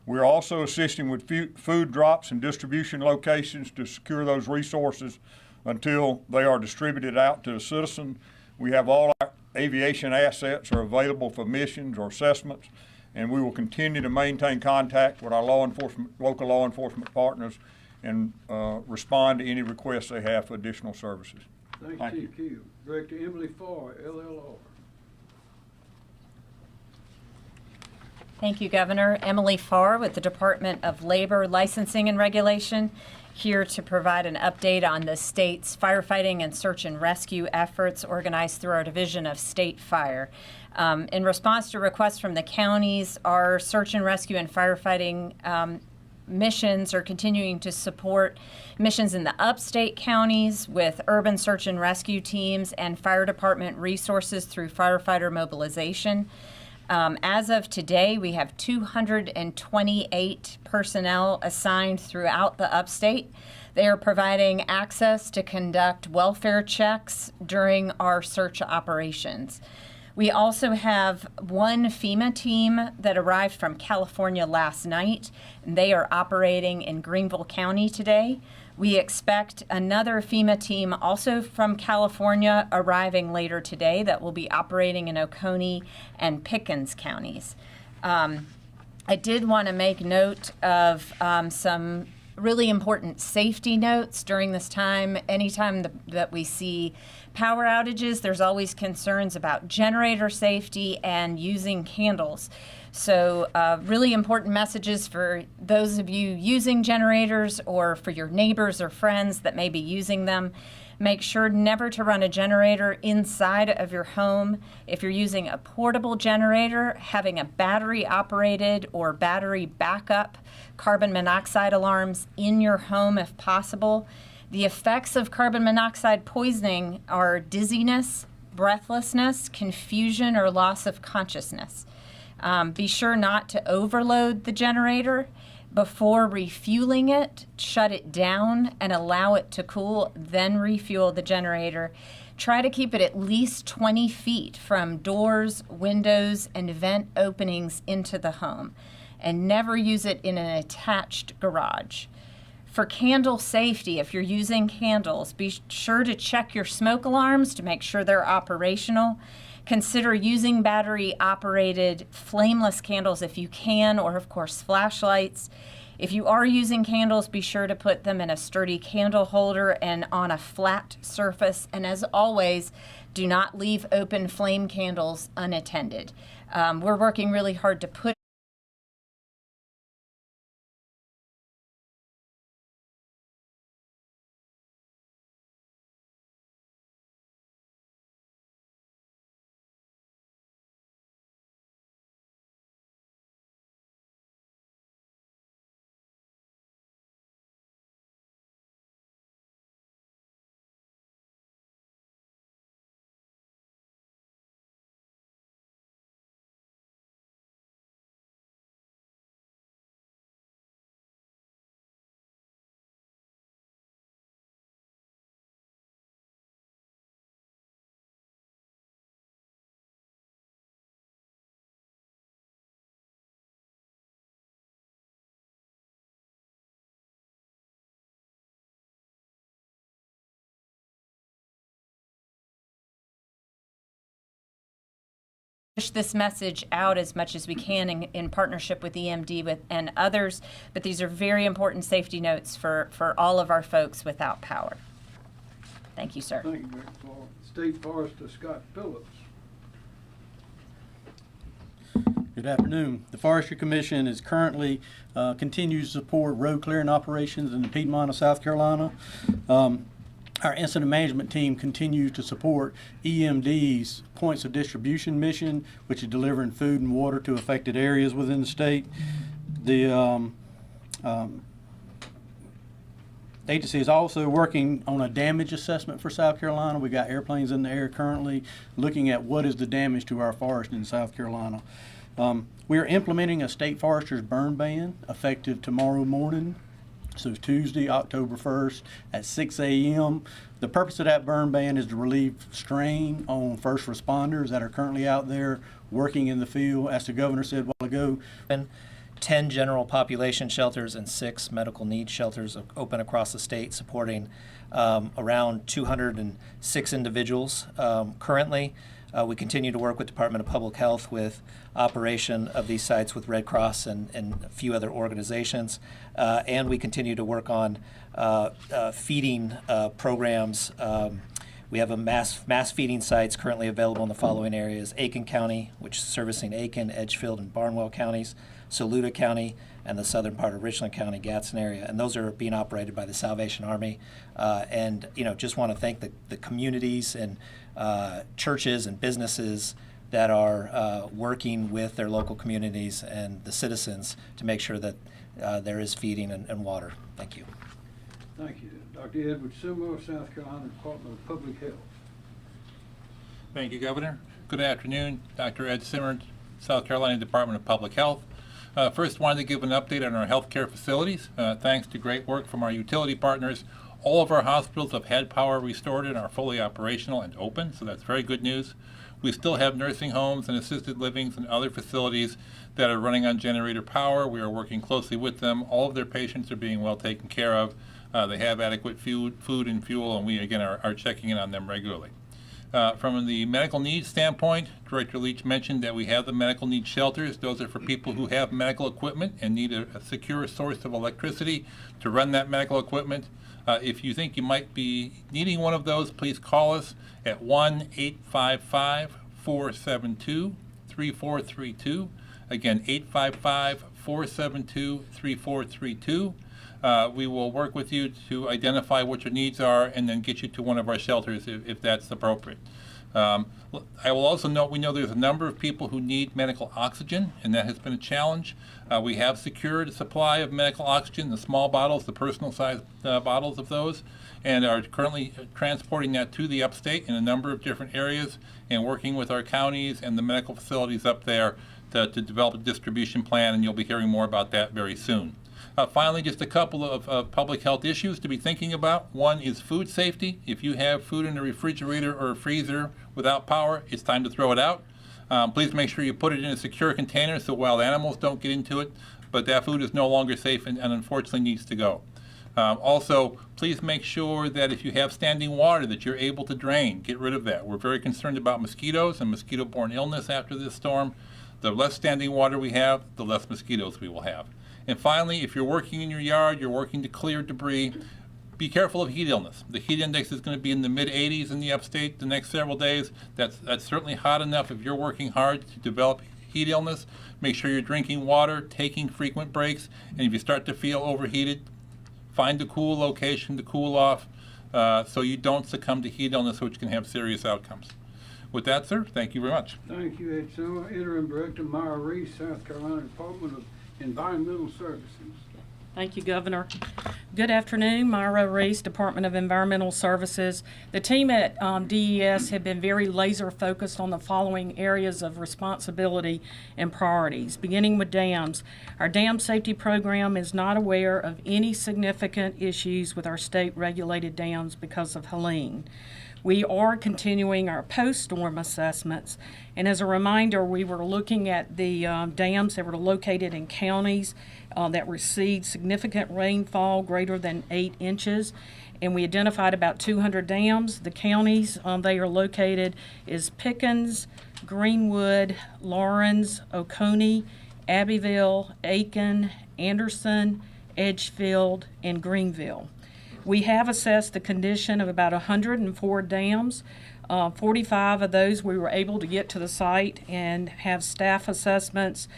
We're also assisting with food drops and distribution locations to secure those resources until they are distributed out to the citizen. We have all our aviation assets are available for missions or assessments, and we will continue to maintain contact with our local law enforcement partners and respond to any requests they have for additional services.
Thank you. Director Emily Farr, LLR.
Thank you, Governor. Emily Farr with the Department of Labor Licensing and Regulation, here to provide an update on the state's firefighting and search and rescue efforts organized through our Division of State Fire. In response to requests from the counties, our search and rescue and firefighting missions are continuing to support missions in the upstate counties with urban search and rescue teams and fire department resources through firefighter mobilization. As of today, we have 228 personnel assigned throughout the upstate. They are providing access to conduct welfare checks during our search operations. We also have one FEMA team that arrived from California last night, and they are operating in Greenville County today. We expect another FEMA team also from California arriving later today that will be operating in Oconee and Pickens counties. I did want to make note of some really important safety notes during this time. Anytime that we see power outages, there's always concerns about generator safety and using candles. So really important messages for those of you using generators or for your neighbors or friends that may be using them. Make sure never to run a generator inside of your home. If you're using a portable generator, having a battery operated or battery backup carbon monoxide alarms in your home if possible. The effects of carbon monoxide poisoning are dizziness, breathlessness, confusion, or loss of consciousness. Be sure not to overload the generator. Before refueling it, shut it down and allow it to cool, then refuel the generator. Try to keep it at least 20 feet from doors, windows, and vent openings into the home, and never use it in an attached garage. For candle safety, if you're using candles, be sure to check your smoke alarms to make sure they're operational. Consider using battery-operated flameless candles if you can, or of course flashlights. If you are using candles, be sure to put them in a sturdy candle holder and on a flat surface. And as always, do not leave open flame candles unattended. We're working really hard to put push this message out as much as we can in partnership with EMD and others, but these are very important safety notes for all of our folks without power. Thank you, sir.
Thank you, Director Farr. State Forester Scott Phillips.
Good afternoon. The Forestry Commission is currently continues to support road clearing operations in the Piedmont of South Carolina. Our incident management team continues to support EMD's points of distribution mission, which is delivering food and water to affected areas within the state. The agency is also working on a damage assessment for South Carolina. We got airplanes in the air currently looking at what is the damage to our forest in South Carolina. We are implementing a state forester's burn ban effective tomorrow morning. So it's Tuesday, October 1st at 6 a.m. The purpose of that burn ban is to relieve strain on first responders that are currently out there working in the field. As the governor said a while ago,
10 general population shelters and 6 medical needs shelters open across the state, supporting around 206 individuals currently. We continue to work with Department of Public Health with operation of these sites with Red Cross and a few other organizations. And we continue to work on feeding programs. We have a mass feeding sites currently available in the following areas: Aiken County, which is servicing Aiken, Edgefield, and Barnwell counties, Saluda County, and the southern part of Richland County, Gadsden area. And those are being operated by the Salvation Army. And just want to thank the communities and churches and businesses that are working with their local communities and the citizens to make sure that there is feeding and water. Thank you.
Thank you. Dr. Edward Seymour, South Carolina Department of Public Health.
Thank you, Governor. Good afternoon. Dr. Ed Simmons, South Carolina Department of Public Health. First, wanted to give an update on our healthcare facilities. Thanks to great work from our utility partners, all of our hospitals have had power restored and are fully operational and open, so that's very good news. We still have nursing homes and assisted livings and other facilities that are running on generator power. We are working closely with them. All of their patients are being well taken care of. They have adequate food and fuel, and we, again, are checking in on them regularly. From the medical needs standpoint, Director Leach mentioned that we have the medical needs shelters. Those are for people who have medical equipment and need a secure source of electricity to run that medical equipment. If you think you might be needing one of those, please call us at 1-855-472-3432. Again, 855-472-3432. We will work with you to identify what your needs are and then get you to one of our shelters if that's appropriate. I will also note, we know there's a number of people who need medical oxygen, and that has been a challenge. We have secured a supply of medical oxygen, the small bottles, the personal size bottles of those, and are currently transporting that to the upstate in a number of different areas and working with our counties and the medical facilities up there to develop a distribution plan, and you'll be hearing more about that very soon. Finally, just a couple of public health issues to be thinking about. One is food safety. If you have food in a refrigerator or a freezer without power, it's time to throw it out. Please make sure you put it in a secure container so wild animals don't get into it, but that food is no longer safe and unfortunately needs to go. Also, please make sure that if you have standing water that you're able to drain, get rid of that. We're very concerned about mosquitoes and mosquito-borne illness after this storm. The less standing water we have, the less mosquitoes we will have. And finally, if you're working in your yard, you're working to clear debris, be careful of heat illness. The heat index is going to be in the mid-80s in the upstate the next several days. That's certainly hot enough if you're working hard to develop heat illness. Make sure you're drinking water, taking frequent breaks, and if you start to feel overheated, find a cool location to cool off so you don't succumb to heat illness, which can have serious outcomes. With that, sir, thank you very much.
Thank you, Ed Seymour. Interim Director Myra Reese, South Carolina Department of Environmental Services.
Thank you, Governor. Good afternoon, Myra Reese, Department of Environmental Services. The team at DES have been very laser focused on the following areas of responsibility and priorities, beginning with dams. Our dam safety program is not aware of any significant issues with our state-regulated dams because of Helene. We are continuing our post-storm assessments, and as a reminder, we were looking at the dams that were located in counties that received significant rainfall greater than 8 inches, and we identified about 200 dams. The counties they are located is Pickens, Greenwood, Lawrence, Oconee, Abbeville, Aiken, Anderson, Edgefield, and Greenville. We have assessed the condition of about 104 dams. 45 of those we were able to get to the site and have staff assessments.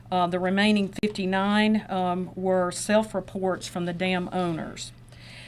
The remaining 59 were self-reports from the dam owners.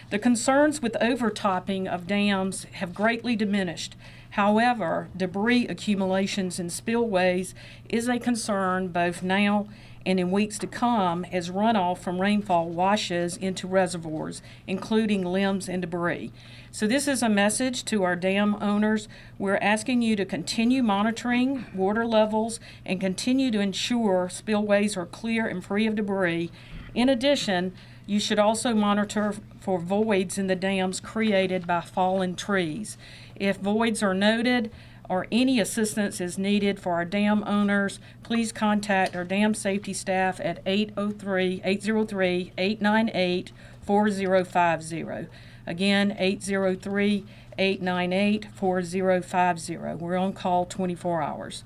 The concerns with overtopping of dams have greatly diminished. However, debris accumulations in spillways is a concern both now and in weeks to come as runoff from rainfall washes into reservoirs, including limbs and debris. So this is a message to our dam owners. We're asking you to continue monitoring water levels and continue to ensure spillways are clear and free of debris. In addition, you should also monitor for voids in the dams created by fallen trees. If voids are noted or any assistance is needed for our dam owners, please contact our dam safety staff at 803-898-4050. Again, 803-898-4050. We're on call 24 hours.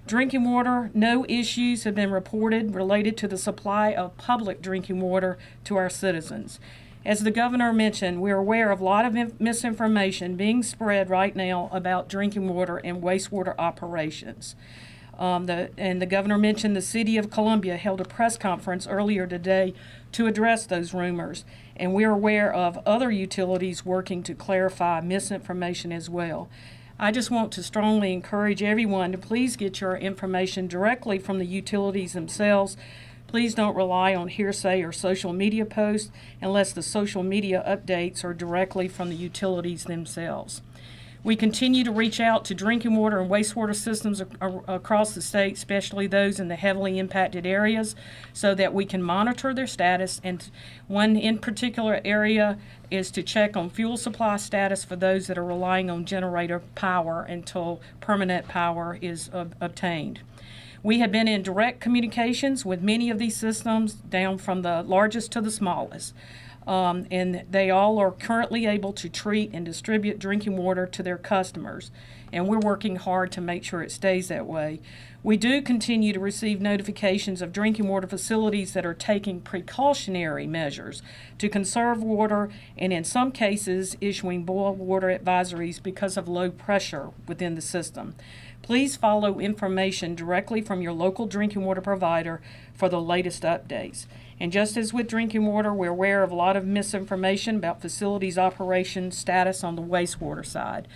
Drinking water, no issues have been reported related to the supply of public drinking water to our citizens. As the governor mentioned, we're aware of a lot of misinformation being spread right now about drinking water and wastewater operations. The governor mentioned the City of Columbia held a press conference earlier today to address those rumors, and we're aware of other utilities working to clarify misinformation as well. I just want to strongly encourage everyone to please get your information directly from the utilities themselves. Please don't rely on hearsay or social media posts unless the social media updates are directly from the utilities themselves. We continue to reach out to drinking water and wastewater systems across the state, especially those in the heavily impacted areas, so that we can monitor their status. And one in particular area is to check on fuel supply status for those that are relying on generator power until permanent power is obtained. We have been in direct communications with many of these systems, down from the largest to the smallest. And they all are currently able to treat and distribute drinking water to their customers. And we're working hard to make sure it stays that way. We do continue to receive notifications of drinking water facilities that are taking precautionary measures to conserve water, and in some cases issuing boil water advisories because of low pressure within the system. Please follow information directly from your local drinking water provider for the latest updates. And just as with drinking water, we're aware of a lot of misinformation about facilities' operation status on the wastewater side.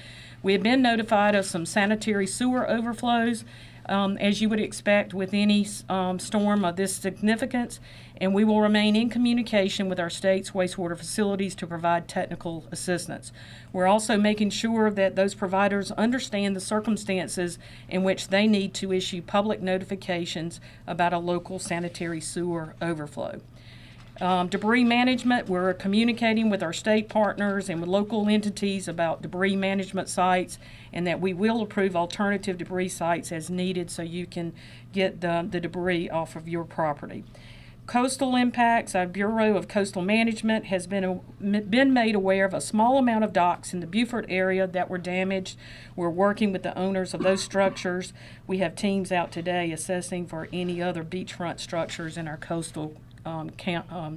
We have been notified of some sanitary sewer overflows, as you would expect with any storm of this significance, and we will remain in communication with our state's wastewater facilities to provide technical assistance. We're also making sure that those providers understand the circumstances in which they need to issue public notifications about a local sanitary sewer overflow. Debris management, we're communicating with our state partners and with local entities about debris management sites, and that we will approve alternative debris sites as needed so you can get the debris off of your property. Coastal impacts, our Bureau of Coastal Management has been made aware of a small amount of docks in the Beaufort area that were damaged. We're working with the owners of those structures. We have teams out today assessing for any other beachfront structures in our coastal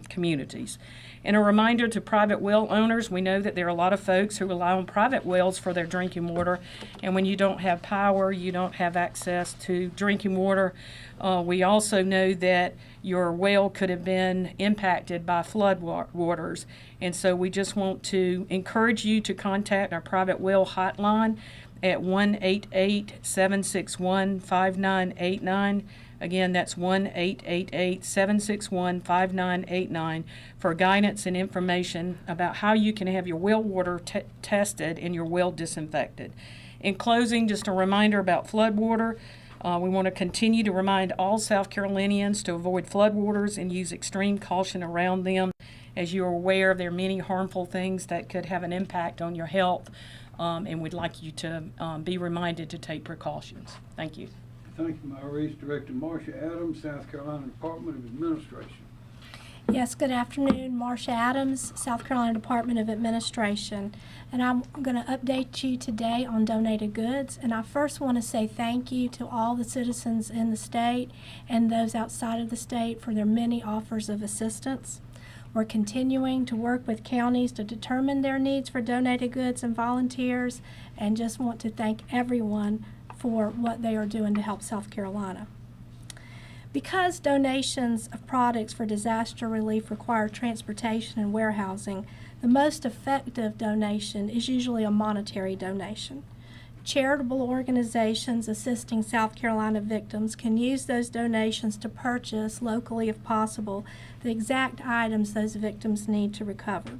communities. And a reminder to private well owners, we know that there are a lot of folks who rely on private wells for their drinking water, and when you don't have power, you don't have access to drinking water. We also know that your well could have been impacted by flood waters, and so we just want to encourage you to contact our private well hotline at 1-888-761-5989. Again, that's 1-888-761-5989 for guidance and information about how you can have your well water tested and your well disinfected. In closing, just a reminder about flood water. We want to continue to remind all South Carolinians to avoid floodwaters and use extreme caution around them. As you are aware, there are many harmful things that could have an impact on your health, and we'd like you to be reminded to take precautions. Thank you.
Thank you, Maurice. Director Marcia Adams, South Carolina Department of Administration.
Yes, good afternoon. Marcia Adams, South Carolina Department of Administration. And I'm going to update you today on donated goods. And I first want to say thank you to all the citizens in the state and those outside of the state for their many offers of assistance. We're continuing to work with counties to determine their needs for donated goods and volunteers, and just want to thank everyone for what they are doing to help South Carolina. Because donations of products for disaster relief require transportation and warehousing, the most effective donation is usually a monetary donation. Charitable organizations assisting South Carolina victims can use those donations to purchase locally, if possible, the exact items those victims need to recover.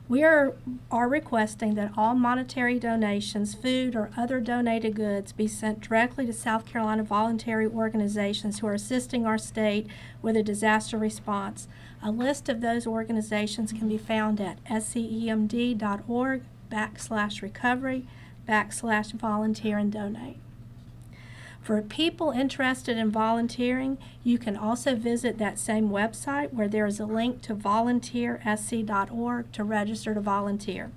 We are requesting that all monetary donations, food, or other donated goods be sent directly to South Carolina voluntary organizations who are assisting our state with a disaster response. A list of those organizations can be found at scemd.org/recovery/volunteer and donate. For people interested in volunteering, you can also visit that same website where there is a link to volunteersc.org to register to volunteer.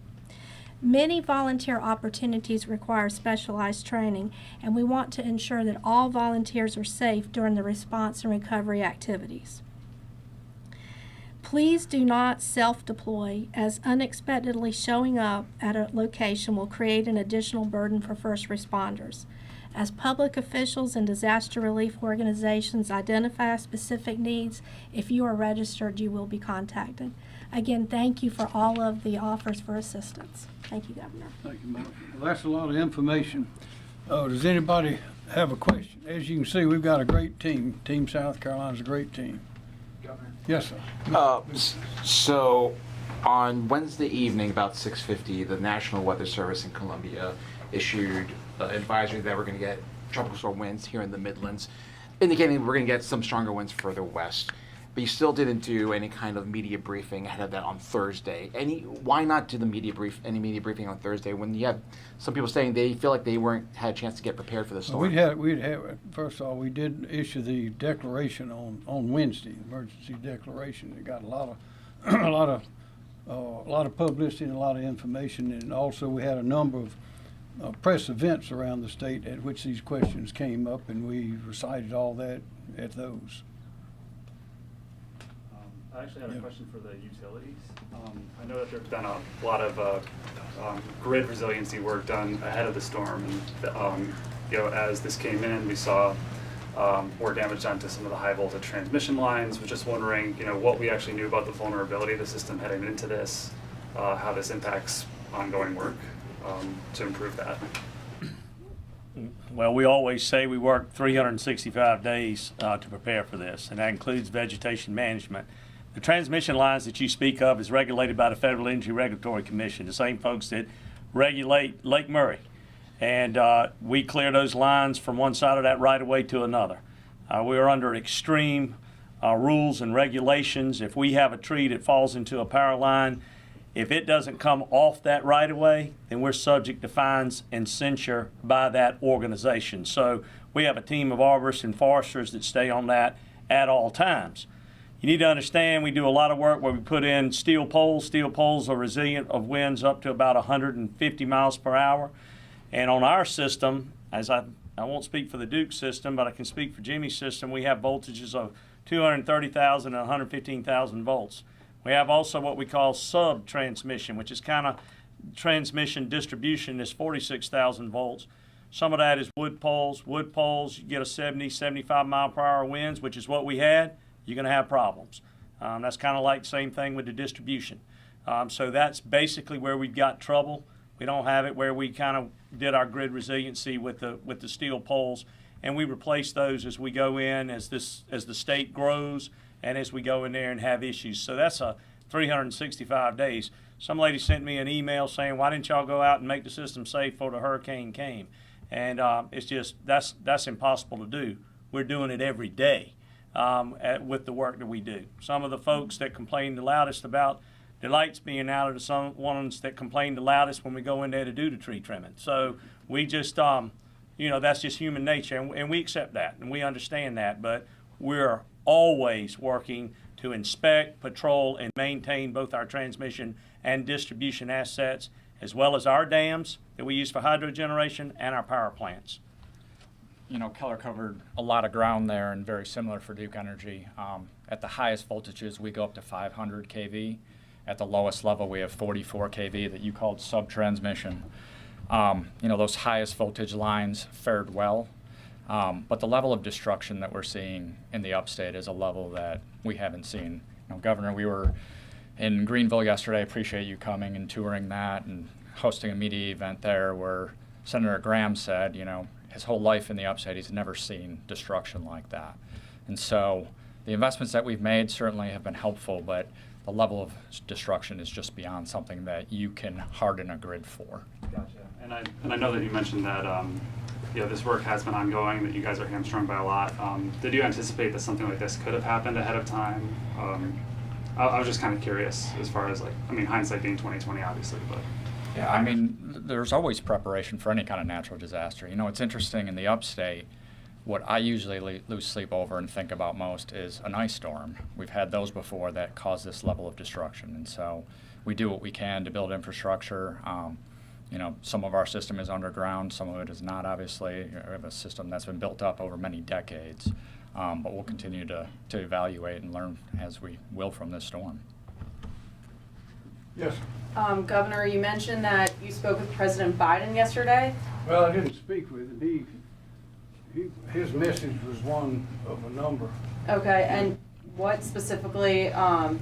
Many volunteer opportunities require specialized training, and we want to ensure that all volunteers are safe during the response and recovery activities. Please do not self-deploy, as unexpectedly showing up at a location will create an additional burden for first responders. As public officials and disaster relief organizations identify specific needs, if you are registered, you will be contacted. Again, thank you for all of the offers for assistance. Thank you, Governor.
Thank you, Mark. Well, that's a lot of information. Does anybody have a question? As you can see, we've got a great team. Team South Carolina's a great team. Governor? Yes, sir.
So on Wednesday evening, about 6:50, the National Weather Service in Columbia issued advisory that we're going to get tropical storm winds here in the Midlands, indicating we're going to get some stronger winds further west. But you still didn't do any kind of media briefing ahead of that on Thursday. Why not do any media briefing on Thursday when you have some people saying they feel like they had a chance to get prepared for the storm?
First of all, we did issue the declaration on Wednesday, emergency declaration. It got a lot of publicity and a lot of information, and also we had a number of press events around the state at which these questions came up, and we recited all that at those.
I actually had a question for the utilities. I know that there's been a lot of grid resiliency work done ahead of the storm, and as this came in, we saw more damage done to some of the high voltage transmission lines. Was just wondering, what we actually knew about the vulnerability of the system heading into this, how this impacts ongoing work to improve that.
Well, we always say we work 365 days to prepare for this, and that includes vegetation management. The transmission lines that you speak of is regulated by the Federal Energy Regulatory Commission, the same folks that regulate Lake Murray. And we clear those lines from one side of that right-of-way to another. We are under extreme rules and regulations. If we have a tree that falls into a power line, if it doesn't come off that right-of-way, then we're subject to fines and censure by that organization. So we have a team of arborists and foresters that stay on that at all times. You need to understand we do a lot of work where we put in steel poles. Steel poles are resilient of winds up to about 150 miles per hour. And on our system, as I won't speak for the Duke system, but I can speak for Jimmy's system, we have voltages of 230,000 and 115,000 volts. We have also what we call sub-transmission, which is kind of transmission distribution is 46,000 volts. Some of that is wood poles. Wood poles, you get a 70, 75 mile per hour winds, which is what we had. You're going to have problems. That's kind of like the same thing with the distribution. So that's basically where we've got trouble. We don't have it where we kind of did our grid resiliency with the steel poles, and we replace those as we go in, as the state grows, and as we go in there and have issues. So that's a 365 days. Some lady sent me an email saying, why didn't y'all go out and make the system safe before the hurricane came? And it's just, that's impossible to do. We're doing it every day with the work that we do. Some of the folks that complain the loudest about the lights being out are the some ones that complain the loudest when we go in there to do the tree trimming. So we just, that's just human nature, and we accept that, and we understand that, but we're always working to inspect, patrol, and maintain both our transmission and distribution assets, as well as our dams that we use for hydro generation and our power plants.
Keller covered a lot of ground there and very similar for Duke Energy. At the highest voltages, we go up to 500 kV. At the lowest level, we have 44 kV that you called sub-transmission. Those highest voltage lines fared well, but the level of destruction that we're seeing in the upstate is a level that we haven't seen. Governor, we were in Greenville yesterday. I appreciate you coming and touring that and hosting a media event there where Senator Graham said, his whole life in the upstate, he's never seen destruction like that. And so the investments that we've made certainly have been helpful, but the level of destruction is just beyond something that you can harden a grid for.
Gotcha. And I know that you mentioned that this work has been ongoing, that you guys are hamstrung by a lot. Did you anticipate that something like this could have happened ahead of time? I was just kind of curious as far as hindsight being 20/20, obviously, but.
Yeah, there's always preparation for any kind of natural disaster. It's interesting in the upstate, what I usually lose sleep over and think about most is an ice storm. We've had those before that cause this level of destruction, and so we do what we can to build infrastructure. Some of our system is underground, some of it is not, obviously. We have a system that's been built up over many decades, but we'll continue to evaluate and learn as we will from this storm.
Yes.
Governor, you mentioned that you spoke with President Biden yesterday.
Well, I didn't speak with him. His message was one of a number.
Okay, and what specifically are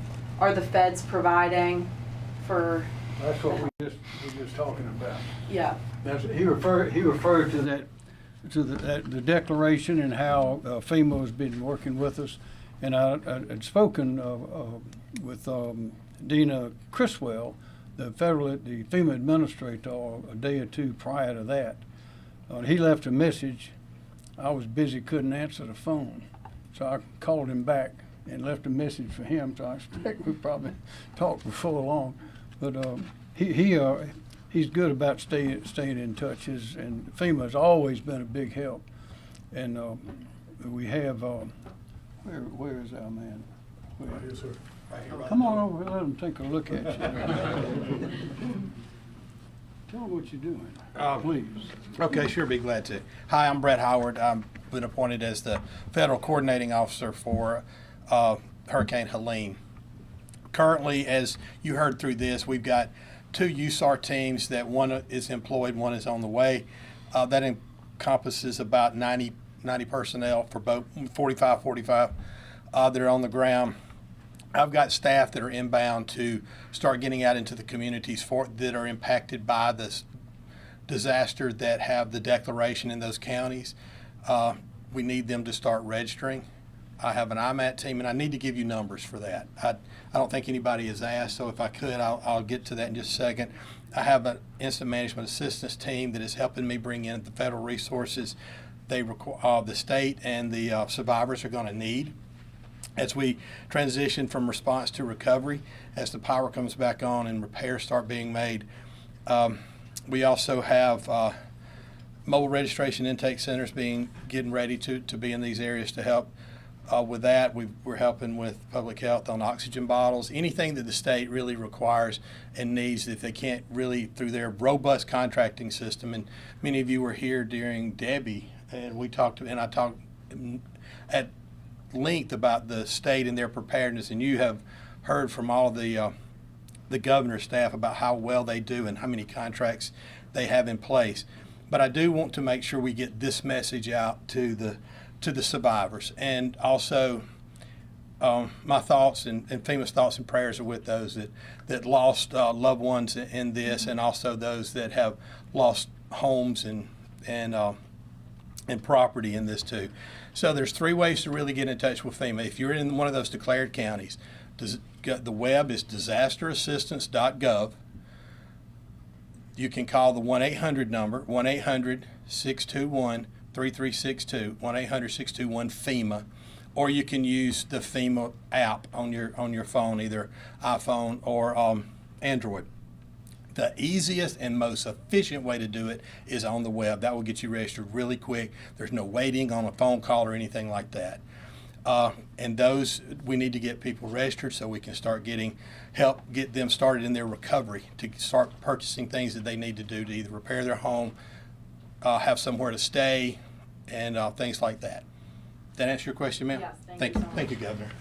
the feds providing for?
That's what we just talking about.
Yeah.
He referred to that, the declaration and how FEMA has been working with us, and I had spoken with Dina Criswell, the FEMA administrator, a day or two prior to that. He left a message. I was busy, couldn't answer the phone, so I called him back and left a message for him. So I expect we probably talked before long, but he's good about staying in touch. And FEMA's always been a big help. And we have where is our man?
Right here, sir.
Come on over and let them take a look at you. Tell them what you're doing, please.
Okay, sure, be glad to. Hi, I'm Brett Howard. I've been appointed as the Federal Coordinating Officer for Hurricane Helene. Currently, as you heard through this, we've got 2 USAR teams that one is employed, one is on the way. That encompasses about 90 personnel for both 45 that are on the ground. I've got staff that are inbound to start getting out into the communities that are impacted by this disaster that have the declaration in those counties. We need them to start registering. I have an IMAT team, and I need to give you numbers for that. I don't think anybody has asked, so if I could, I'll get to that in just a second. I have an incident management assistance team that is helping me bring in the federal resources the state and the survivors are going to need as we transition from response to recovery, as the power comes back on and repairs start being made. We also have mobile registration intake centers getting ready to be in these areas to help with that. We're helping with public health on oxygen bottles, anything that the state really requires and needs if they can't really through their robust contracting system. And many of you were here during Debbie, and I talked at length about the state and their preparedness, and you have heard from all of the governor's staff about how well they do and how many contracts they have in place. But I do want to make sure we get this message out to the survivors, and also my thoughts and FEMA's thoughts and prayers are with those that lost loved ones in this, and also those that have lost homes and property in this too. So there's 3 ways to really get in touch with FEMA. If you're in one of those declared counties, the web is disasterassistance.gov. You can call the 1-800 number, 1-800-621-3362, 1-800-621-FEMA, or you can use the FEMA app on your phone, either iPhone or Android. The easiest and most efficient way to do it is on the web. That will get you registered really quick. There's no waiting on a phone call or anything like that. And those, we need to get people registered so we can start get them started in their recovery, to start purchasing things that they need to do to either repair their home, have somewhere to stay, and things like that. That answer your question, ma'am?
Yes, thank
Thank
you
you.
so much.
Thank you, Governor.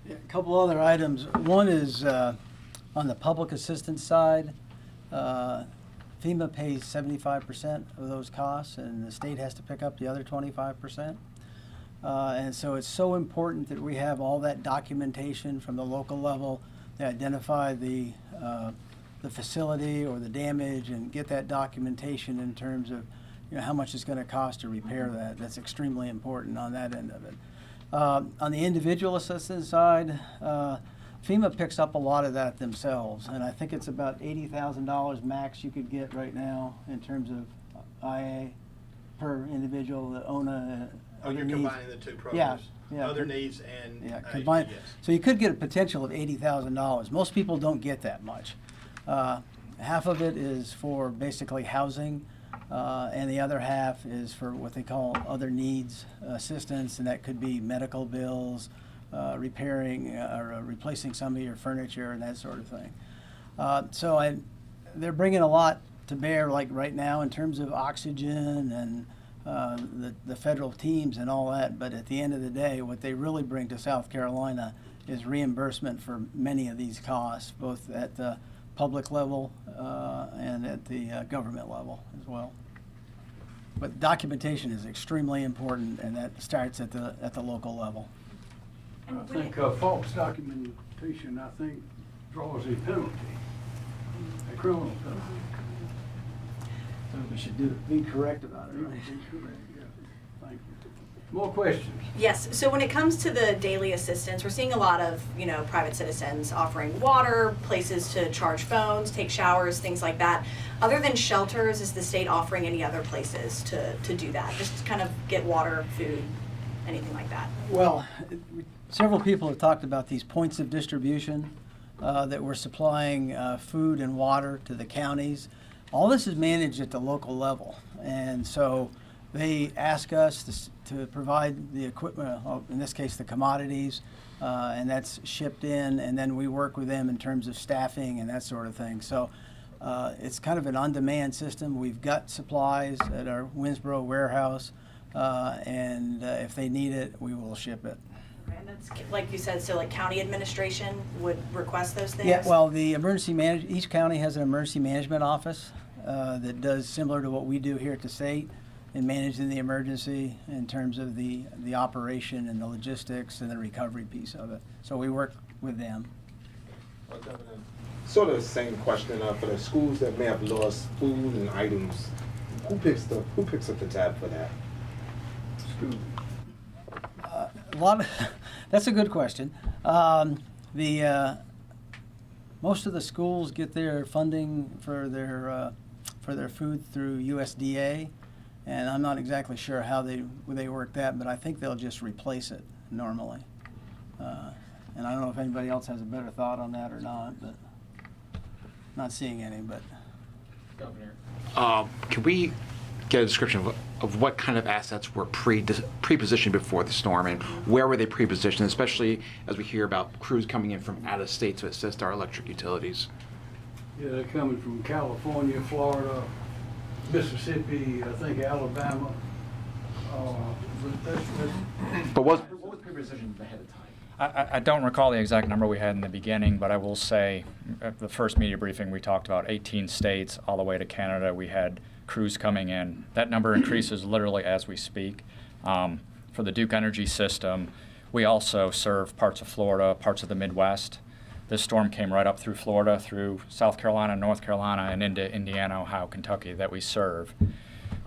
Yeah, a couple other items. One is on the public assistance side. FEMA pays 75% of those costs, and the state has to pick up the other 25%. And so it's so important that we have all that documentation from the local level to identify the facility or the damage and get that documentation in terms of how much it's going to cost to repair that. That's extremely important on that end of it. On the individual assistance side, FEMA picks up a lot of that themselves, and I think it's about $80,000 max you could get right now in terms of IA per individual that own a.
Oh, you're
needs.
combining the two programs?
Yeah.
Other needs and
Combined.
yes.
So you could get a potential of $80,000. Most people don't get that much. Half of it is for basically housing, and the other half is for what they call other needs assistance, and that could be medical bills, repairing or replacing some of your furniture and that sort of thing. They're bringing a lot to bear, like right now, in terms of oxygen and the federal teams and all that. But at the end of the day, what they really bring to South Carolina is reimbursement for many of these costs, both at the public level and at the government level as well. But documentation is extremely important, and that starts at the local level.
I think false documentation, draws a penalty, a criminal penalty.
So we should be correct about it, right?
Be correct, yeah. Thank you. More questions?
Yes, so when it comes to the daily assistance, we're seeing a lot of, private citizens offering water, places to charge phones, take showers, things like that. Other than shelters, is the state offering any other places to do that? Just to kind of get water, food, anything like that?
Well, several people have talked about these points of distribution that we're supplying food and water to the counties. All this is managed at the local level, and so they ask us to provide the equipment, in this case the commodities, and that's shipped in, and then we work with them in terms of staffing and that sort of thing. So it's kind of an on-demand system. We've got supplies at our Winsboro warehouse, and if they need it, we will ship it.
And that's, like you said, so like county administration would request those things?
Yeah, well, the each county has an emergency management office that does similar to what we do here at the state in managing the emergency in terms of the operation and the logistics and the recovery piece of it. So we work with them.
Well, Governor, sort of the same question for the schools that may have lost food and items. Who picks up the tab for that?
School.
That's a good question. Most of the schools get their funding for their food through USDA, and I'm not exactly sure how they work that, but I think they'll just replace it normally. And I don't know if anybody else has a better thought on that or not, but not seeing any. But
Governor, can we get a description of what kind of assets were pre-positioned before the storm, and where were they pre-positioned, especially as we hear about crews coming in from out of state to assist our electric utilities?
Yeah, they're coming from California, Florida, Mississippi, I think Alabama.
But what was pre-positioned ahead of time?
I don't recall the exact number we had in the beginning, but I will say at the first media briefing we talked about 18 states all the way to Canada. We had crews coming in. That number increases literally as we speak. For the Duke Energy system, we also serve parts of Florida, parts of the Midwest. This storm came right up through Florida, through South Carolina, North Carolina, and into Indiana, Ohio, Kentucky that we serve.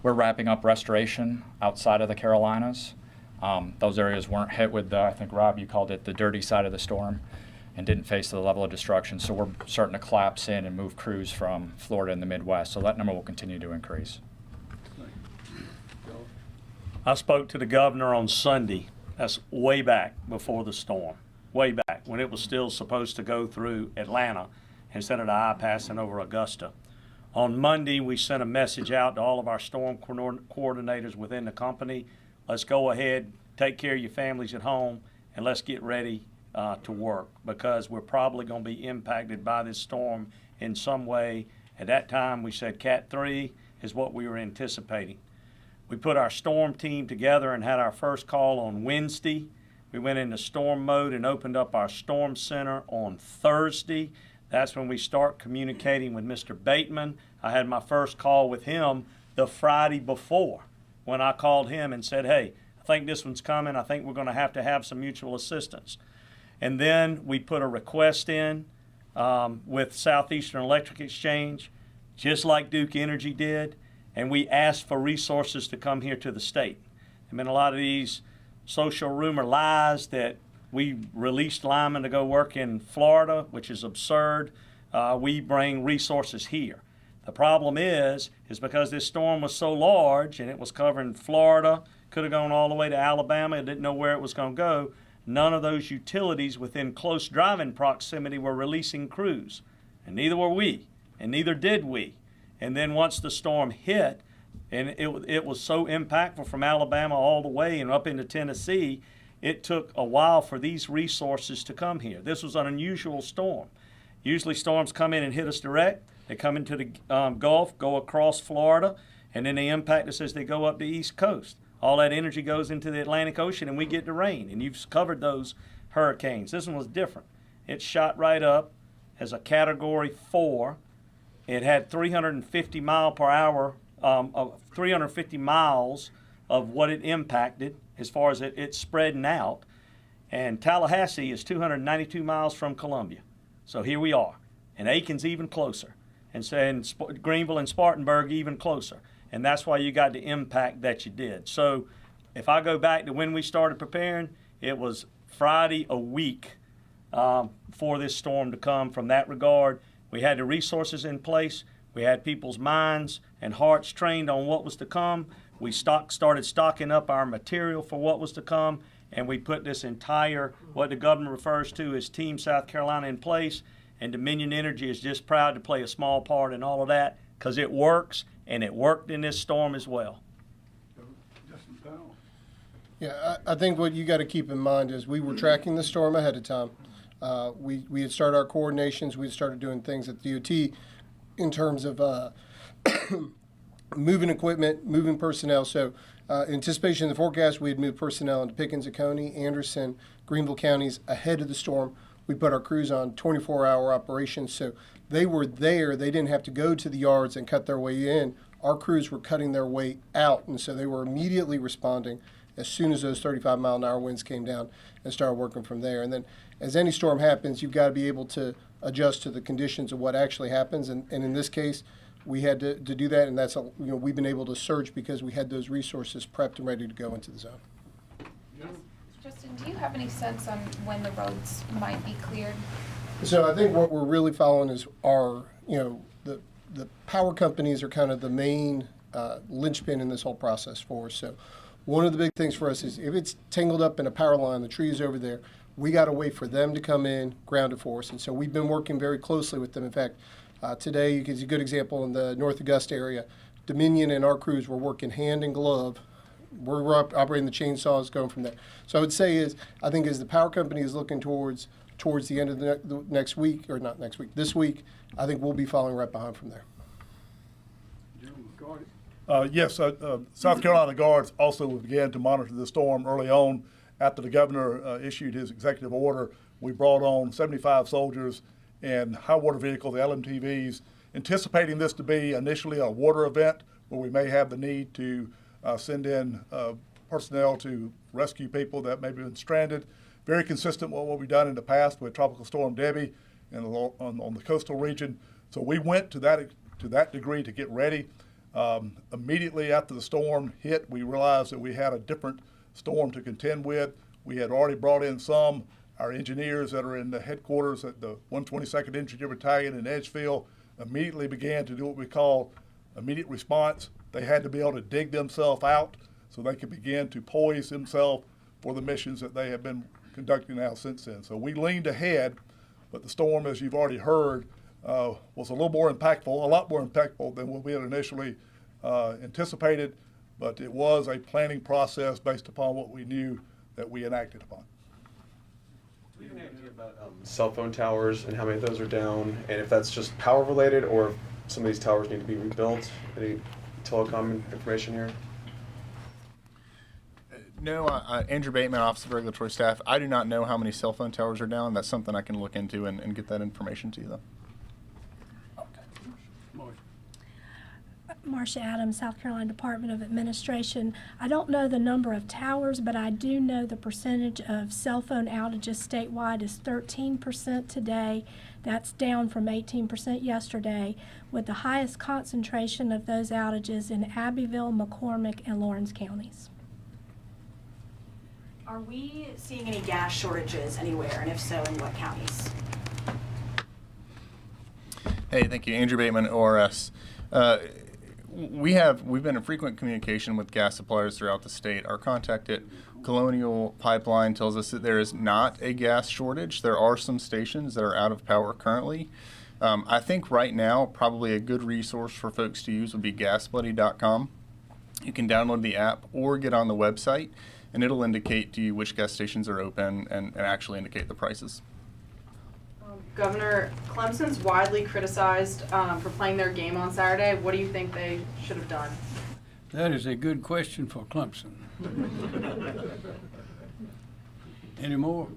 We're wrapping up restoration outside of the Carolinas. Those areas weren't hit with I think, Rob, you called it the dirty side of the storm, and didn't face the level of destruction. So we're starting to collapse in and move crews from Florida and the Midwest. So that number will continue to increase.
I spoke to the governor on Sunday. That's way back before the storm, way back when it was still supposed to go through Atlanta instead of the I-passing over Augusta. On Monday, we sent a message out to all of our storm coordinators within the company. Let's go ahead, take care of your families at home, and let's get ready to work, because we're probably going to be impacted by this storm in some way, At that time, we said Cat 3 is what we were anticipating. We put our storm team together and had our first call on Wednesday. We went into storm mode and opened up our storm center on Thursday. That's when we start communicating with Mr. Bateman. I had my first call with him the Friday before when I called him and said, hey, I think this one's coming. I think we're going to have some mutual assistance. And then we put a request in with Southeastern Electric Exchange, just like Duke Energy did, and we asked for resources to come here to the state. There have been a lot of these social rumor lies that we released linemen to go work in Florida, which is absurd. We bring resources here. The problem is because this storm was so large and it was covering Florida, could have gone all the way to Alabama, and didn't know where it was going to go, none of those utilities within close driving proximity were releasing crews. And neither were we, and neither did we. And then once the storm hit, and it was so impactful from Alabama all the way and up into Tennessee, it took a while for these resources to come here. This was an unusual storm. Usually storms come in and hit us direct. They come into the Gulf, go across Florida, and then they impact us as they go up the East Coast. All that energy goes into the Atlantic Ocean and we get the rain. And you've covered those hurricanes. This one was different. It shot right up as a Category 4. It had 350 mile per hour, 350 miles of what it impacted as far as it spreading out. And Tallahassee is 292 miles from Columbia. So here we are. And Aiken's even closer. And Greenville and Spartanburg even closer. And that's why you got the impact that you did. So if I go back to when we started preparing, it was Friday a week for this storm to come. From that regard, we had the resources in place. We had people's minds and hearts trained on what was to come. We started stocking up our material for what was to come, and we put this entire, what the governor refers to as Team South Carolina, in place. And Dominion Energy is just proud to play a small part in all of that because it works, and it worked in this storm as well.
Yeah, I think what you got to keep in mind is we were tracking the storm ahead of time. We had started our coordinations. We had started doing things at DOT in terms of moving equipment, moving personnel. So in anticipation of the forecast, we had moved personnel into Pickens County, Anderson, Greenville counties ahead of the storm. We put our crews on 24-hour operations. So they were there. They didn't have to go to the yards and cut their way in. Our crews were cutting their way out. And so they were immediately responding as soon as those 35-mile-an-hour winds came down and started working from there. And then as any storm happens, you've got to be able to adjust to the conditions of what actually happens. And in this case, we had to do that, and that's we've been able to surge because we had those resources prepped and ready to go into the zone.
Justin, do you have any sense on when the roads might be cleared?
So I think what we're really following is our, the power companies are kind of the main linchpin in this whole process for us. So one of the big things for us is if it's tangled up in a power line, the tree's over there, we got to wait for them to come in, ground it for us. And so we've been working very closely with them. In fact, today is a good example in the North Augusta area. Dominion and our crews were working hand in glove. We're operating the chainsaws, going from there. So I would say I think as the power company is looking towards the end of the next week, or not next week, this week, I think we'll be following right behind from there.
Yes, South Carolina Guards also began to monitor the storm early on. After the governor issued his executive order, we brought on 75 soldiers and high water vehicles, the LMTVs, anticipating this to be initially a water event where we may have the need to send in personnel to rescue people that may have been stranded. Very consistent with what we've done in the past with Tropical Storm Debbie and on the coastal region. So we went to that degree to get ready. Immediately after the storm hit, we realized that we had a different storm to contend with. We had already brought in our engineers that are in the headquarters at the 122nd Infantry Battalion in Edgefield immediately began to do what we call immediate response. They had to be able to dig themselves out so they could begin to poise themselves for the missions that they have been conducting now since then. So we leaned ahead, but the storm, as you've already heard, was a lot more impactful than what we had initially anticipated, but it was a planning process based upon what we knew that we enacted upon.
Do you have any idea about cell phone towers and how many of those are down, and if that's just power related or if some of these towers need to be rebuilt? Any telecom information here?
No, Andrew Bateman, Office of Regulatory Staff. I do not know how many cell phone towers are down. That's something I can look into and get that information to you, though.
Marcia Adams, South Carolina Department of Administration. I don't know the number of towers, but I do know the percentage of cell phone outages statewide is 13% today. That's down from 18% yesterday, with the highest concentration of those outages in Abbeville, McCormick, and Lawrence counties.
Are we seeing any gas shortages anywhere, and if so, in what counties?
Hey, thank you. Andrew Bateman, ORS. We've been in frequent communication with gas suppliers throughout the state. Our contact at Colonial Pipeline tells us that there is not a gas shortage. There are some stations that are out of power currently. I think right now probably a good resource for folks to use would be gasbuddy.com. You can download the app or get on the website, and it'll indicate to you which gas stations are open and actually indicate the prices.
Governor, Clemson's widely criticized for playing their game on Saturday. What do you think they should have done?
That is a good question for Clemson. Any more?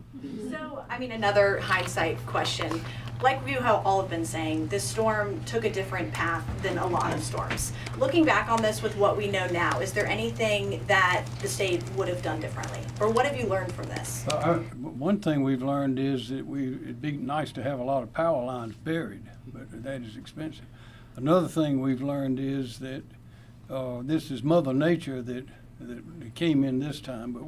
So, I mean, another hindsight question. Like you all have been saying, this storm took a different path than a lot of storms. Looking back on this with what we know now, is there anything that the state would have done differently? Or what have you learned from this?
One thing we've learned is that it'd be nice to have a lot of power lines buried, but that is expensive. Another thing we've learned is that this is Mother Nature that came in this time, but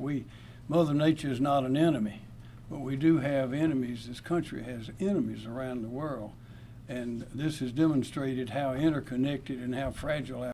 Mother Nature is not an enemy. But we do have enemies. This country has enemies around the world. And this has demonstrated how interconnected and how fragile